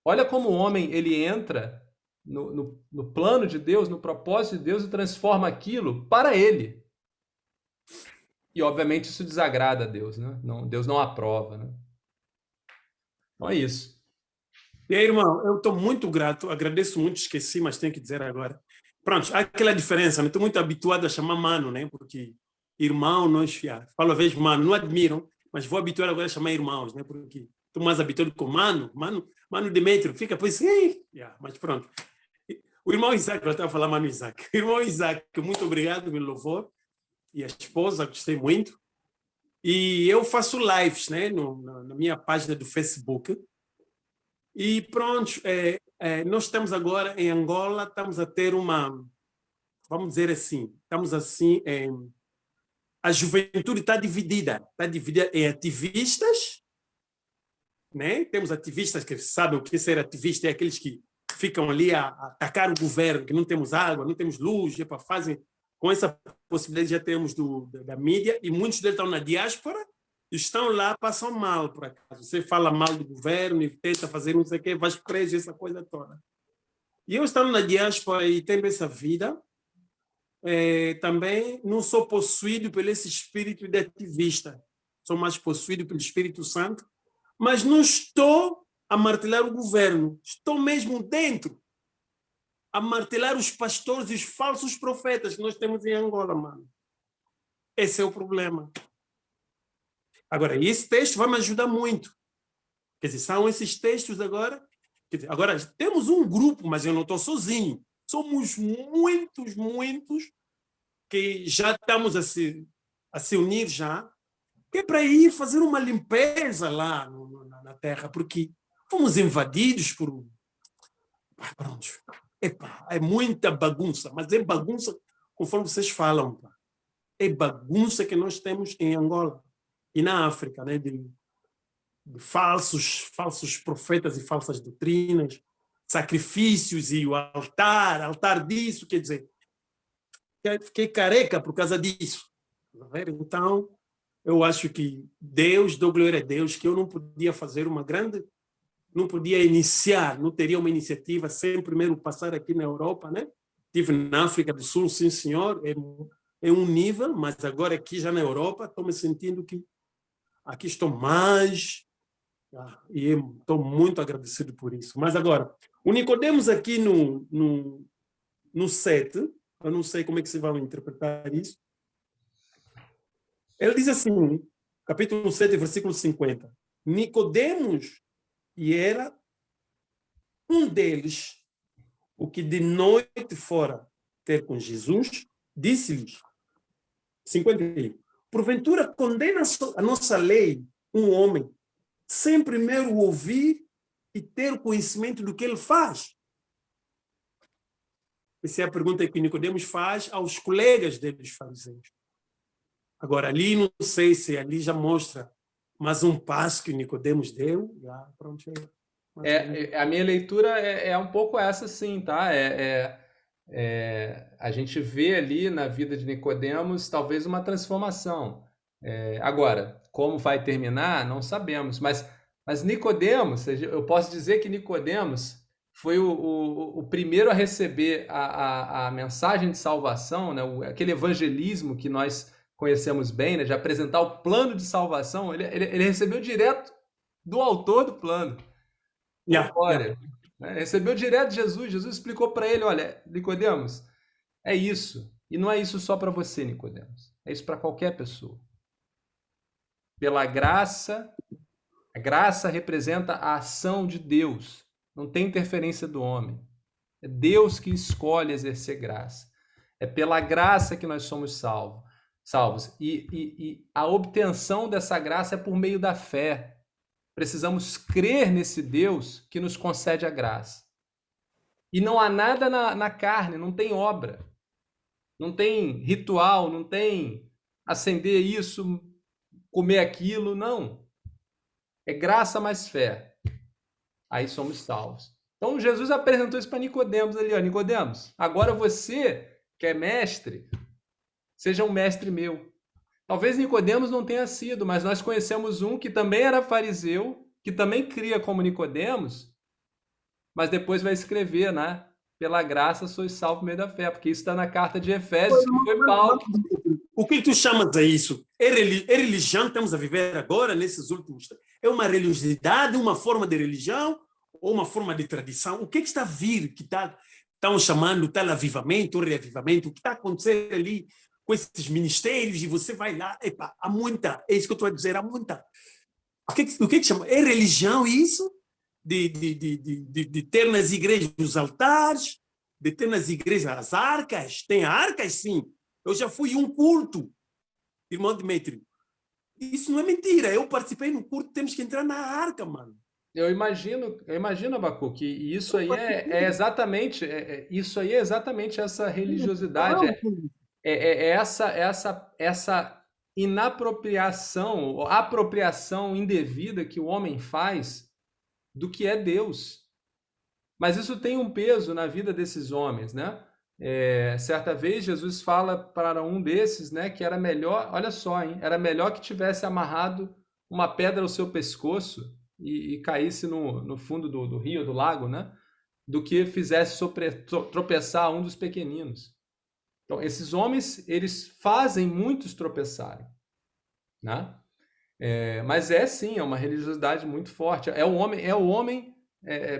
Olha como o homem ele entra no plano de Deus, no propósito de Deus e transforma aquilo para ele. E obviamente isso desagrada a Deus, né? Deus não aprova, né? Então é isso. E aí, irmão, eu estou muito grato, agradeço muito, esqueci, mas tenho que dizer agora. Pronto, há aquela diferença, né? Estou muito habituado a chamar mano, né? Porque irmão, nós falo às vezes mano, não admiram, mas vou habituar agora a chamar irmãos, né? Porque estou mais habituado com mano Demétrio, fica por isso, mas pronto. O irmão Isaac, eu estava a falar mano Isaac. O irmão Isaac, muito obrigado pelo louvor, e a esposa, gostei muito. E eu faço lives, né? Na minha página do Facebook. E pronto, nós estamos agora em Angola, estamos a ter vamos dizer assim, a juventude está dividida em ativistas, né? Temos ativistas que sabem o que é ser ativista, é aqueles que ficam ali a atacar o governo, que não temos água, não temos luz, fazem, com essa possibilidade já temos da mídia, e muitos deles estão na diáspora, estão lá, passam mal, por acaso. Você fala mal do governo e tenta fazer não sei o quê, vai preso, essa coisa toda. E eu estando na diáspora e tendo essa vida, também não sou possuído por esse espírito de ativista, sou mais possuído pelo Espírito Santo, mas não estou a martelar o governo, estou mesmo dentro, a martelar os pastores e os falsos profetas que nós temos em Angola, mano. Esse é o problema. Agora, esse texto vai me ajudar muito. Quer dizer, são esses textos agora. Quer dizer, agora, temos um grupo, mas eu não estou sozinho. Somos muitos que já estamos a se unir já, que é para ir fazer uma limpeza lá na terra, porque fomos invadidos por... Pronto. É muita bagunça, mas é bagunça conforme vocês falam. É bagunça que nós temos em Angola e na África, né? De falsos profetas e falsas doutrinas, sacrifícios e o altar disso, quer dizer, fiquei careca por causa disso. Então, eu acho que Deus, dou glória a Deus, que eu não podia fazer não podia iniciar, não teria uma iniciativa sem primeiro passar aqui na Europa, né? Estive na África do Sul, sim senhor, é um nível, mas agora aqui já na Europa estou me sentindo que aqui estou mais, e estou muito agradecido por isso. Mas agora, o Nicodemos aqui no 7, eu não sei como é que se vai interpretar isso, ele diz assim, capítulo 7, versículo 50, Nicodemos, e era um deles, o que de noite fora ter com Jesus, disse-lhes, 51, porventura condena a nossa lei um homem sem primeiro ouvir e ter conhecimento do que ele faz? Essa é a pergunta que Nicodemos faz aos colegas dele, os fariseus. Agora, ali, não sei se ali já mostra mais um passo que Nicodemos deu. Pronto, a minha leitura é um pouco essa, sim, tá? A gente vê ali na vida de Nicodemos talvez uma transformação. Agora, como vai terminar, não sabemos. Mas Nicodemos, eu posso dizer que Nicodemos foi o primeiro a receber a mensagem de salvação, né? Aquele evangelismo que nós conhecemos bem, né? De apresentar o plano de salvação, ele recebeu direto do autor do plano. Glória. Né? Recebeu direto de Jesus. Jesus explicou para ele, olha, Nicodemos, é isso. E não é isso só para você, Nicodemos. É isso para qualquer pessoa. Pela graça, a graça representa a ação de Deus. Não tem interferência do homem. É Deus que escolhe exercer graça. É pela graça que nós somos salvos. E a obtenção dessa graça é por meio da fé. Precisamos crer nesse Deus que nos concede a graça. E não há nada na carne, não tem obra. Não tem ritual, não tem acender isso, comer aquilo, não. É graça mais fé. Aí somos salvos. Então Jesus apresentou isso para Nicodemos ali, ó, Nicodemos, agora você, que é mestre, seja um mestre meu. Talvez Nicodemos não tenha sido, mas nós conhecemos um que também era fariseu, que também cria como Nicodemos, mas depois vai escrever, né? Pela graça sois salvos por meio da fé, porque isso está na carta de Efésios, que foi Paulo. O que tu chamas a isso? É religião que estamos a viver agora, nesses últimos tempos? É uma religiosidade, uma forma de religião ou uma forma de tradição? O que está a vir, que estão chamando tal avivamento ou reavivamento? O que está acontecendo ali com esses ministérios? E você vai lá, epa, há muita, é isso que eu estou a dizer, há muita. O que chama? É religião isso? De ter nas igrejas os altares, de ter nas igrejas as arcas? Tem arcas, sim. Eu já fui um culto, irmão Demétrio. Isso não é mentira. Eu participei no culto, temos que entrar na arca, mano. Eu imagino, Abacuque, e isso aí é exatamente, isso aí é exatamente essa religiosidade, essa inapropriação, apropriação indevida que o homem faz do que é Deus. Mas isso tem um peso na vida desses homens, né? Certa vez Jesus fala para um desses, né, que era melhor, olha só, hein, era melhor que tivesse amarrado uma pedra ao seu pescoço e caísse no fundo do rio, do lago, né, do que fizesse tropeçar um dos pequeninos. Então, esses homens, eles fazem muitos tropeçarem, né? Mas sim, é uma religiosidade muito forte. É o homem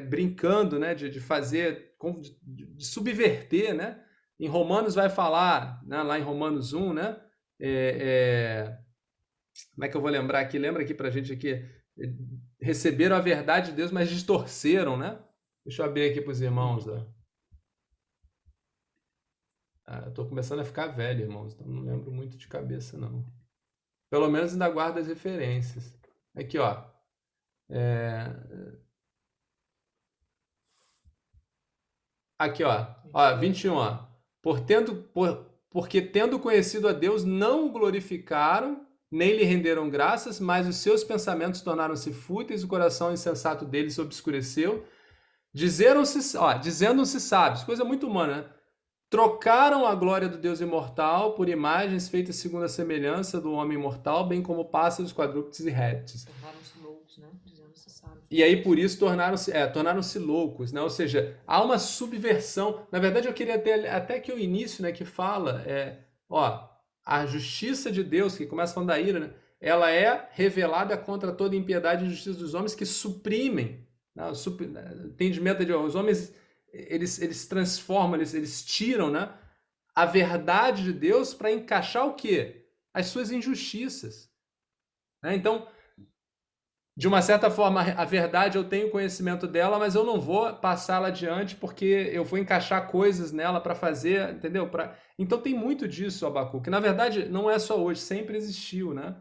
brincando, né, de fazer, de subverter, né? Em Romanos vai falar, né, lá em Romanos 1, né? Como é que eu vou lembrar aqui? Lembra aqui pra gente aqui. Receberam a verdade de Deus, mas distorceram, né? Deixa eu abrir aqui para os irmãos. Ó. Eu estou começando a ficar velho, irmãos, então não lembro muito de cabeça, não. Pelo menos ainda guardo as referências. Aqui, ó. Aqui, ó. 21, ó. Porque tendo conhecido a Deus, não o glorificaram, nem lhe renderam graças, mas os seus pensamentos tornaram-se fúteis, o coração insensato deles se obscureceu, dizendo-se sábios, coisa muito humana, né? Trocaram a glória do Deus imortal por imagens feitas segundo a semelhança do homem mortal, bem como pássaros, quadrúpedes e répteis. Tornaram-se loucos, né? Dizendo-se sábios. E aí, por isso, tornaram-se loucos, né? Ou seja, há uma subversão. Na verdade, eu queria ter até aqui o início, né, que fala, a justiça de Deus, que começa falando da ira, né? Ela é revelada contra toda impiedade e injustiça dos homens que suprimem, né? O entendimento de os homens, eles transformam, eles tiram, né, a verdade de Deus para encaixar o quê? As suas injustiças. Né? Então, de uma certa forma, a verdade eu tenho conhecimento dela, mas eu não vou passá-la adiante porque eu vou encaixar coisas nela para fazer, entendeu? Então tem muito disso, Abacuque, que na verdade não é só hoje, sempre existiu, né?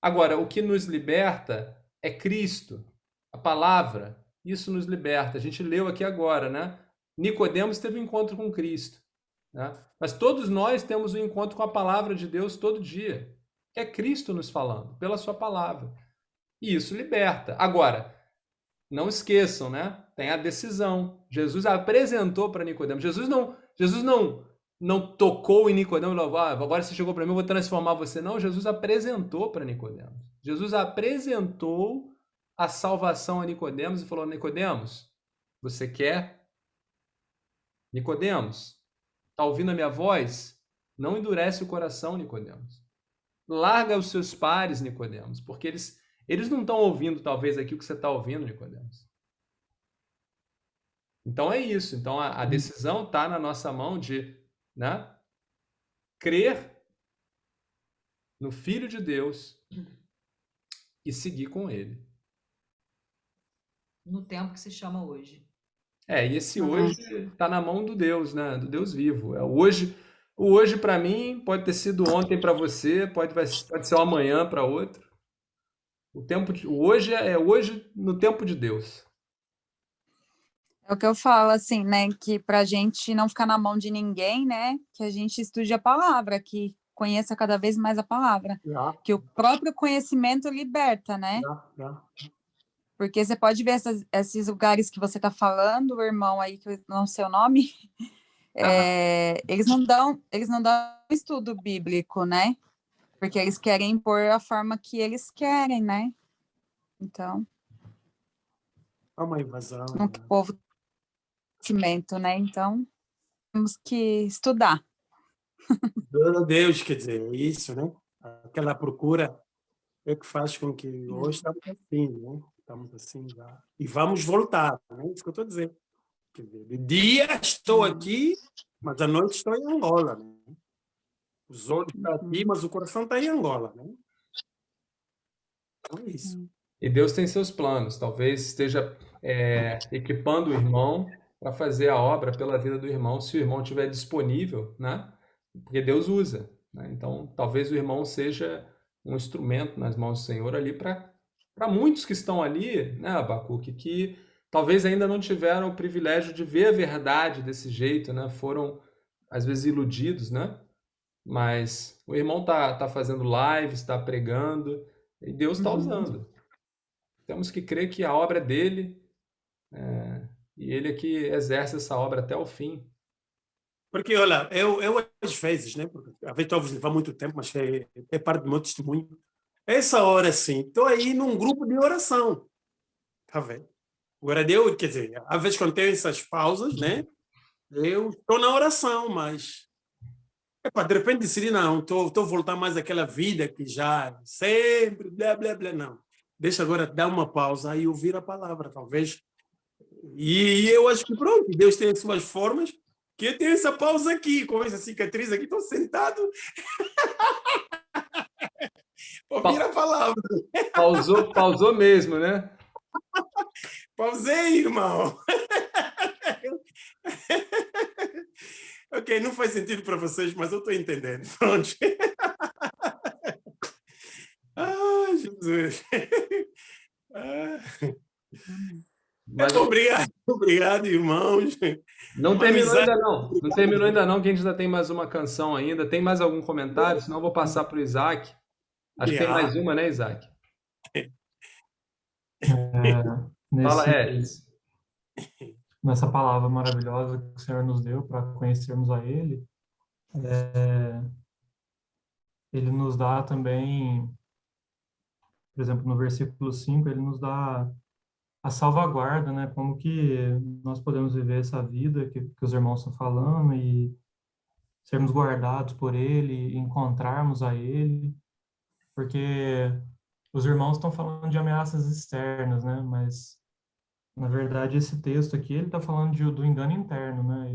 Agora, o que nos liberta é Cristo, a palavra, isso nos liberta. A gente leu aqui agora, né? Nicodemos teve um encontro com Cristo, né? Mas todos nós temos um encontro com a palavra de Deus todo dia. É Cristo nos falando, pela sua palavra. E isso liberta. Agora, não esqueçam, né? Tem a decisão. Jesus apresentou para Nicodemos. Jesus não tocou em Nicodemos e falou, agora você chegou para mim, eu vou transformar você. Não, Jesus apresentou para Nicodemos. Jesus apresentou a salvação a Nicodemos e falou, Nicodemos, Você quer? Nicodemos, está ouvindo a minha voz? Não endurece o coração, Nicodemos. Larga os seus pares, Nicodemos, porque eles não estão ouvindo, talvez, aqui o que você está ouvindo, Nicodemos. Então é isso. Então a decisão está na nossa mão de, né, crer no Filho de Deus e seguir com ele. No tempo que se chama hoje. E esse hoje está na mão do Deus, né? Do Deus vivo. O hoje para mim pode ter sido ontem para você, pode ser o amanhã para outro. O hoje é hoje no tempo de Deus. É o que eu falo, assim, né? Que para a gente não ficar na mão de ninguém, né? Que a gente estude a palavra, que conheça cada vez mais a palavra. Que o próprio conhecimento liberta, né? Porque você pode ver esses lugares que você está falando, o irmão aí, que eu não sei o nome, eles não dão estudo bíblico, né? Porque eles querem impor a forma que eles querem, né? Então, uma invasão. o povo conhecimento, né? Então, temos que estudar. Meu Deus, quer dizer, é isso, né? Aquela procura é que faz com que hoje estamos assim, né? Estamos assim já. E vamos voltar, né? Isso que eu estou dizendo. Quer dizer, de dia estou aqui, mas à noite estou em Angola, né? Os olhos estão aqui, mas o coração está em Angola, né? Então é isso. E Deus tem seus planos. Talvez esteja equipando o irmão para fazer a obra pela vida do irmão, se o irmão estiver disponível, né? Porque Deus usa, né? Então, talvez o irmão seja um instrumento nas mãos do Senhor ali para muitos que estão ali, né, Abacuque, que talvez ainda não tiveram o privilégio de ver a verdade desse jeito, né? Foram, às vezes, iludidos, né? Mas o irmão tá fazendo lives, está pregando, e Deus está usando. Temos que crer que a obra é dele, e ele é que exerce essa obra até o fim. Porque, olha, eu às vezes, né? Porque às vezes talvez levar muito tempo, mas é parte do meu testemunho. Essa hora, assim, estou aí num grupo de oração. Tá vendo? Agora, quer dizer, às vezes quando tem essas pausas, né? Eu estou na oração, mas de repente decidi, não, estou voltando mais àquela vida que já sempre, blá, blá, blá, não. Deixa agora dar uma pausa e ouvir a palavra, talvez. E eu acho que, pronto, Deus tem as suas formas, que eu tenho essa pausa aqui, com essa cicatriz aqui, estou sentado. Ouvir a palavra. Pausou mesmo, né? Pausei, irmão. Ok, não faz sentido para vocês, mas eu estou entendendo. Pronto. Ah, Jesus. Mas obrigado, irmãos. Não terminou ainda não. Não terminou ainda não, que a gente ainda tem mais uma canção ainda. Tem mais algum comentário? Senão eu vou passar para o Isaac. Acho que tem mais uma, né, Isaac? Fala, Regis. Nessa palavra maravilhosa que o Senhor nos deu para conhecermos a Ele, Ele nos dá também, por exemplo, no versículo 5, Ele nos dá a salvaguarda, né? Como que nós podemos viver essa vida que os irmãos estão falando e sermos guardados por Ele, encontrarmos a Ele, porque os irmãos estão falando de ameaças externas, né? Mas, na verdade, esse texto aqui, ele está falando do engano interno, né?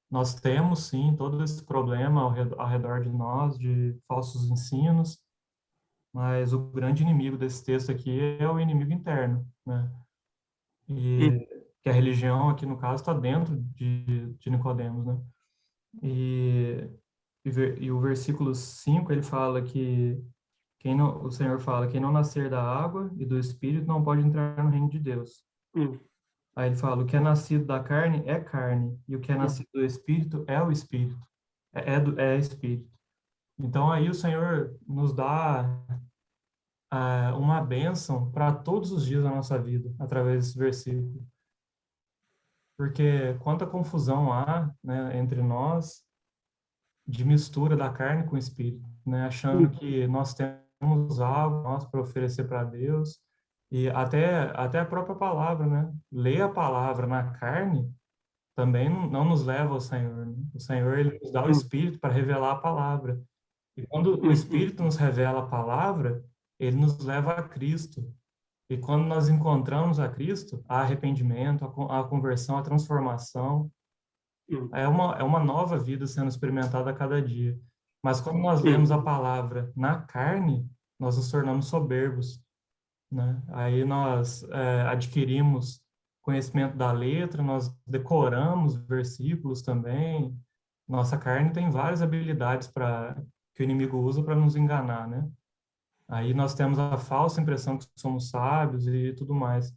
Nós temos, sim, todo esse problema ao redor de nós, de falsos ensinos, mas o grande inimigo desse texto aqui é o inimigo interno, né? E que a religião, aqui no caso, está dentro de Nicodemos, né? E o versículo 5, ele fala que o Senhor fala, quem não nascer da água e do Espírito não pode entrar no reino de Deus. Aí ele fala, o que é nascido da carne é carne, e o que é nascido do Espírito é o Espírito. É Espírito. Então aí o Senhor nos dá uma bênção para todos os dias da nossa vida, através desse versículo. Porque quanta confusão há, né, entre nós, de mistura da carne com o Espírito, né, achando que nós temos algo para oferecer para Deus, E até a própria palavra, né? Ler a palavra na carne também não nos leva ao Senhor, né? O Senhor, ele nos dá o Espírito para revelar a palavra. E quando o Espírito nos revela a palavra, ele nos leva a Cristo. E quando nós encontramos a Cristo, há arrependimento, a conversão, a transformação. É uma nova vida sendo experimentada a cada dia. Mas quando nós lemos a palavra na carne, nós nos tornamos soberbos, né? Aí nós adquirimos conhecimento da letra, nós decoramos versículos também. Nossa carne tem várias habilidades que o inimigo usa para nos enganar, né? Aí nós temos a falsa impressão que somos sábios e tudo mais.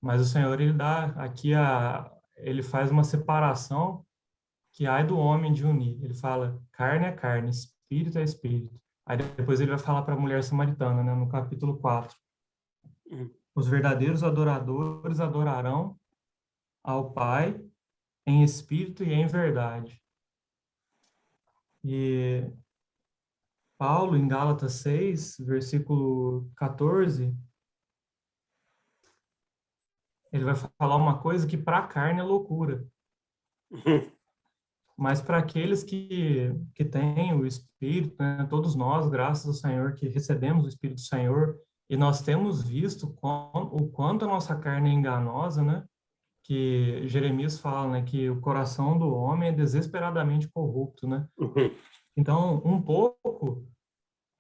Mas o Senhor, ele dá aqui ele faz uma separação que ai do homem de unir. Ele fala, carne é carne, espírito é espírito. Aí depois ele vai falar para a mulher samaritana, né, no capítulo 4. Os verdadeiros adoradores adorarão ao Pai em espírito e em verdade. E Paulo, em Gálatas 6, versículo 14, ele vai falar uma coisa que para a carne é loucura. Mas para aqueles que têm o Espírito, né, todos nós, graças ao Senhor, que recebemos o Espírito do Senhor, e nós temos visto o quanto a nossa carne é enganosa, né? Que Jeremias fala, né, que o coração do homem é desesperadamente corrupto, né? Então, um pouco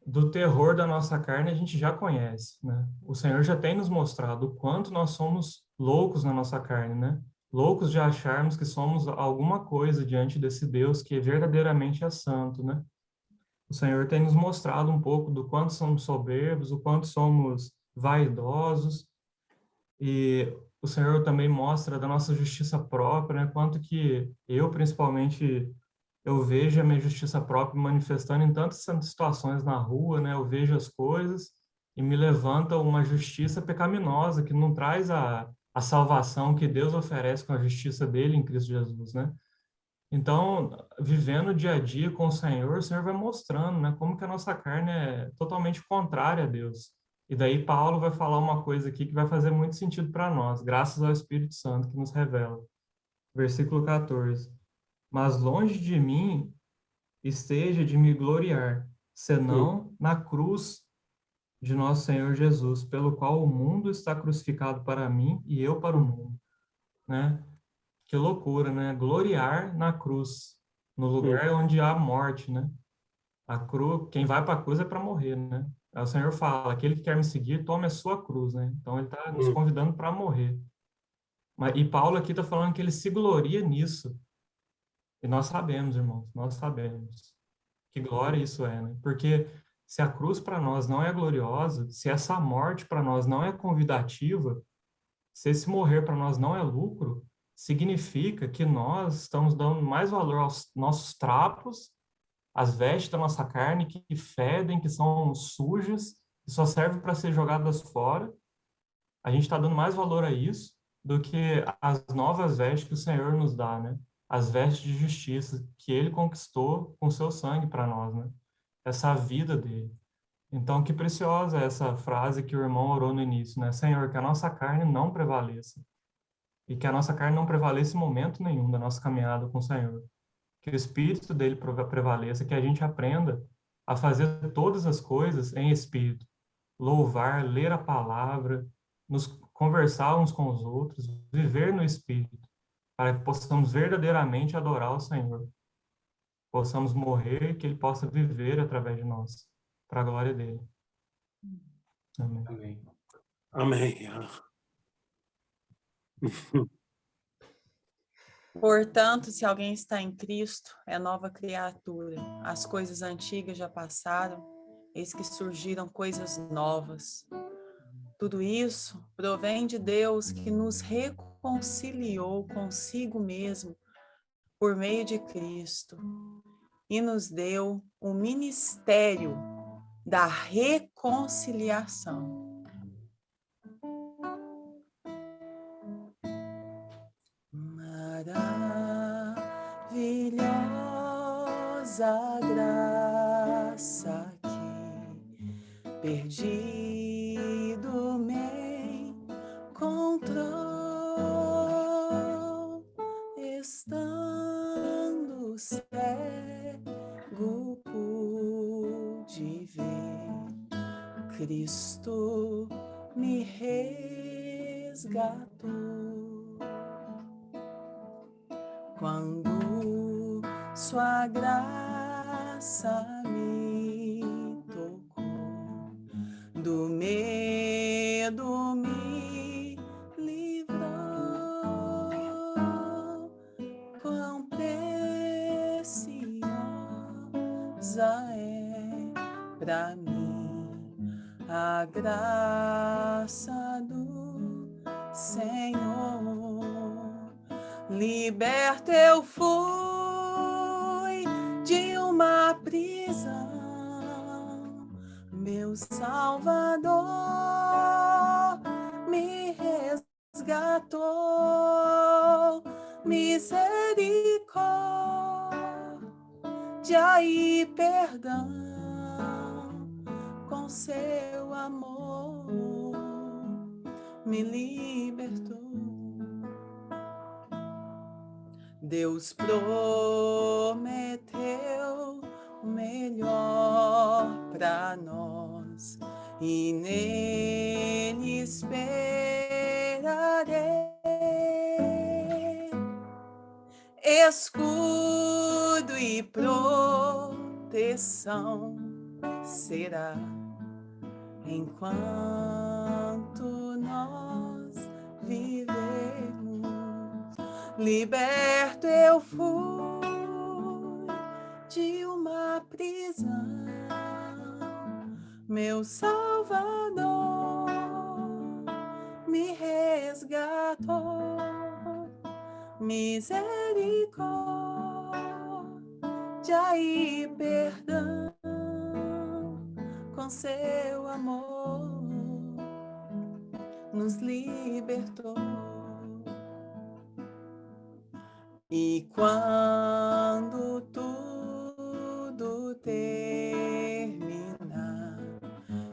do terror da nossa carne a gente já conhece, né? O Senhor já tem nos mostrado o quanto nós somos loucos na nossa carne, né? Loucos de acharmos que somos alguma coisa diante desse Deus que verdadeiramente é santo, né? O Senhor tem nos mostrado um pouco do quanto somos soberbos, o quanto somos vaidosos, e o Senhor também mostra da nossa justiça própria, né? Quanto que eu, principalmente, eu vejo a minha justiça própria manifestando em tantas situações na rua, né? Eu vejo as coisas e me levanta uma justiça pecaminosa que não traz a salvação que Deus oferece com a justiça dele em Cristo Jesus, né? Então, vivendo o dia a dia com o Senhor vai mostrando, né, como que a nossa carne é totalmente contrária a Deus. E daí Paulo vai falar uma coisa aqui que vai fazer muito sentido para nós, graças ao Espírito Santo que nos revela. Versículo 14. Mas longe de mim esteja de me gloriar, senão na cruz de nosso Senhor Jesus, pelo qual o mundo está crucificado para mim e eu para o mundo, né? Que loucura, né? Gloriar na cruz, no lugar onde há morte, né? A cruz, quem vai para a cruz é para morrer, né? Aí o Senhor fala, aquele que quer me seguir, tome a sua cruz, né? Então ele está nos convidando para morrer. E Paulo aqui está falando que ele se gloria nisso. E nós sabemos, irmãos, nós sabemos que glória isso é, né? Porque se a cruz para nós não é gloriosa, se essa morte para nós não é convidativa, se esse morrer para nós não é lucro, significa que nós estamos dando mais valor aos nossos trapos, às vestes da nossa carne que fedem, que são sujas, que só servem para ser jogadas fora. A gente está dando mais valor a isso do que as novas vestes que o Senhor nos dá, né? As vestes de justiça que Ele conquistou com seu sangue para nós, né? Essa vida dele. Então, que preciosa é essa frase que o irmão orou no início, né? Senhor, que a nossa carne não prevaleça. E que a nossa carne não prevaleça em momento nenhum da nossa caminhada com o Senhor. Que o Espírito dele prevaleça, que a gente aprenda a fazer todas as coisas em Espírito. Louvar, ler a palavra, nos conversar uns com os outros, viver no Espírito, para que possamos verdadeiramente adorar o Senhor. Possamos morrer e que ele possa viver através de nós, para a glória dele. Amém. Amém. Amém. Portanto, se alguém está em Cristo, é nova criatura. As coisas antigas já passaram, eis que surgiram coisas novas. Tudo isso provém de Deus que nos reconciliou consigo mesmo por meio de Cristo e nos deu o ministério da reconciliação. Maravilhosa graça que perdido me cego pude ver, Cristo me resgatou. Quando sua graça me tocou, do medo me livrou. Quão preciosa é pra mim a graça do Senhor. Liberto eu fui de uma prisão, meu Salvador me resgatou. Misericórdia e perdão, com seu amor me libertou. Deus prometeu o melhor para nós e nele esperarei. Escudo e proteção será enquanto nós vivermos. Liberto eu fui de uma prisão, meu Salvador me resgatou. Misericórdia e perdão, com seu amor nos libertou. E quando tudo terminar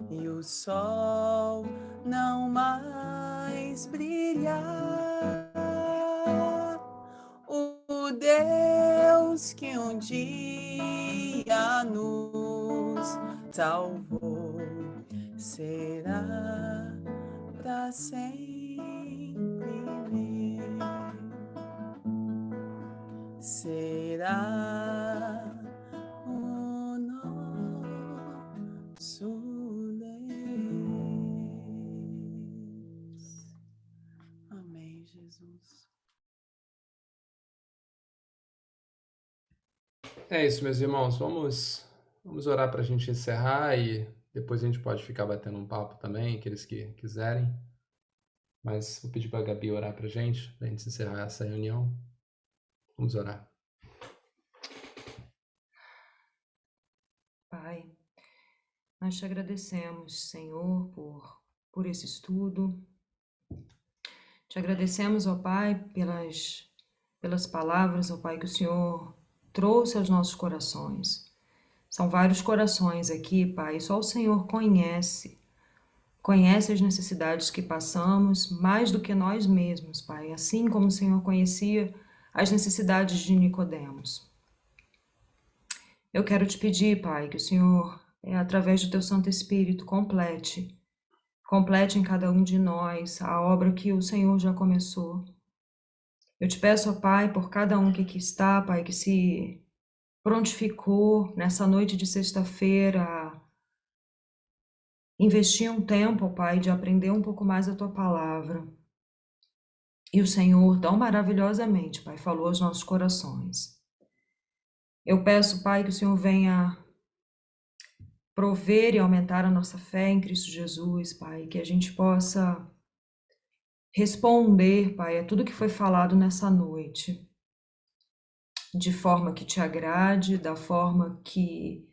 e o sol não mais brilhar, o Deus que um dia nos salvou será para sempre meu. Será o nosso Deus. Amém, Jesus. É isso, meus irmãos. Vamos orar para a gente encerrar e depois a gente pode ficar batendo um papo também, aqueles que quiserem. Mas vou pedir para a Gabi orar para a gente encerrar essa reunião. Vamos orar. Pai, nós te agradecemos, Senhor, por esse estudo. Te agradecemos, ó Pai, pelas palavras, ó Pai, que o Senhor trouxe aos nossos corações. São vários corações aqui, Pai, e só o Senhor conhece as necessidades que passamos, mais do que nós mesmos, Pai, assim como o Senhor conhecia as necessidades de Nicodemos. Eu quero te pedir, Pai, que o Senhor, através do teu Santo Espírito, complete em cada um de nós a obra que o Senhor já começou. Eu te peço, ó Pai, por cada um que aqui está, Pai, que se prontificou nessa noite de sexta-feira a investir um tempo, ó Pai, de aprender um pouco mais a tua palavra. E o Senhor, tão maravilhosamente, Pai, falou aos nossos corações. Eu peço, Pai, que o Senhor venha prover e aumentar a nossa fé em Cristo Jesus, Pai, que a gente possa responder, Pai, a tudo que foi falado nessa noite, de forma que te agrade, da forma que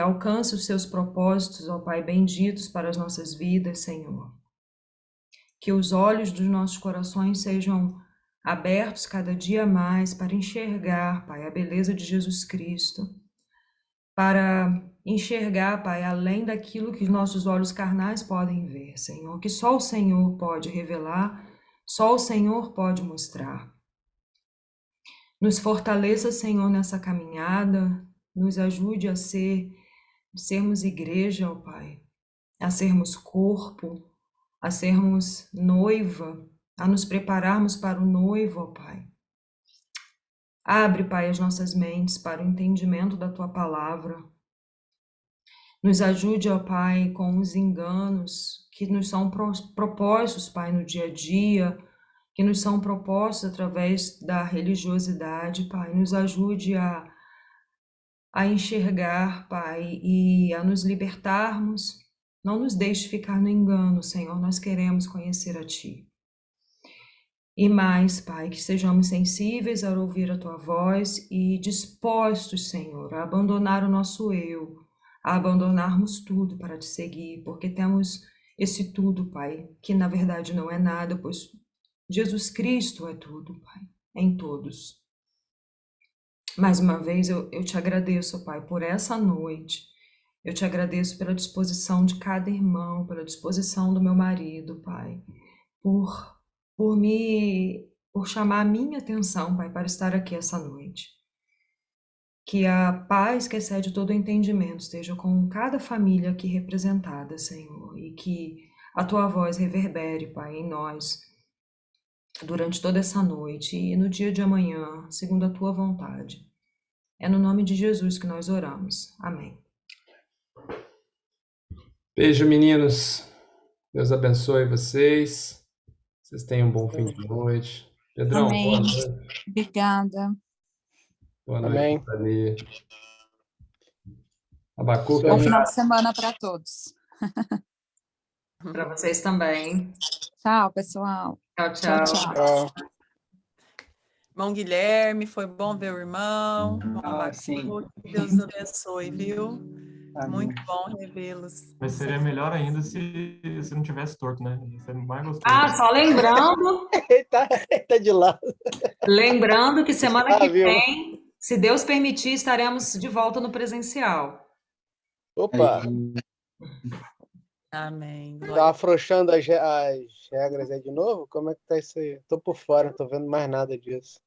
alcance os seus propósitos, ó Pai, benditos para as nossas vidas, Senhor. Que os olhos dos nossos corações sejam abertos cada dia mais para enxergar, Pai, a beleza de Jesus Cristo, para enxergar, Pai, além daquilo que nossos olhos carnais podem ver, Senhor, que só o Senhor pode revelar, só o Senhor pode mostrar. Nos fortaleça, Senhor, nessa caminhada, nos ajude a sermos igreja, ó Pai, a sermos corpo, a sermos noiva, a nos prepararmos para o noivo, ó Pai. Abre, Pai, as nossas mentes para o entendimento da Tua palavra. Nos ajude, ó Pai, com os enganos que nos são propostos, Pai, no dia a dia, que nos são propostos através da religiosidade, Pai. Nos ajude a enxergar, Pai, e a nos libertarmos. Não nos deixe ficar no engano, Senhor, nós queremos conhecer a Ti. E mais, Pai, que sejamos sensíveis a ouvir a Tua voz e dispostos, Senhor, a abandonar o nosso eu, a abandonarmos tudo para Te seguir, porque temos esse tudo, Pai, que na verdade não é nada, pois Jesus Cristo é tudo, Pai, em todos. Mais uma vez, eu Te agradeço, Pai, por essa noite. Eu Te agradeço pela disposição de cada irmão, pela disposição do meu marido, Pai, por chamar a minha atenção, Pai, para estar aqui essa noite. Que a paz que excede todo entendimento esteja com cada família aqui representada, Senhor, e que a Tua voz reverbere, Pai, em nós, durante toda essa noite e no dia de amanhã, segundo a Tua vontade. É no nome de Jesus que nós oramos. Amém. Beijo, meninos. Deus abençoe vocês. Vocês tenham um bom fim de noite. Pedrão, Amém. boa noite. Obrigada. Boa noite, Amém. Nathalie. Abacuque. Bom final de semana para todos. Para vocês também. Tchau, pessoal. Tchau, tchau. Tchau. Irmão Guilherme, foi bom ver o irmão. Sim. Deus abençoe, viu? Amém. Muito bom revê-los. Mas seria melhor ainda se não tivesse torto, né? Isso é mais gostoso. Ah, só lembrando, Ele tá de lado. lembrando que semana que viu? vem, se Deus permitir, estaremos de volta no presencial. Opa, Amém. tá afrouxando as regras aí de novo? Como é que tá isso aí? Tô por fora, não tô vendo mais nada disso.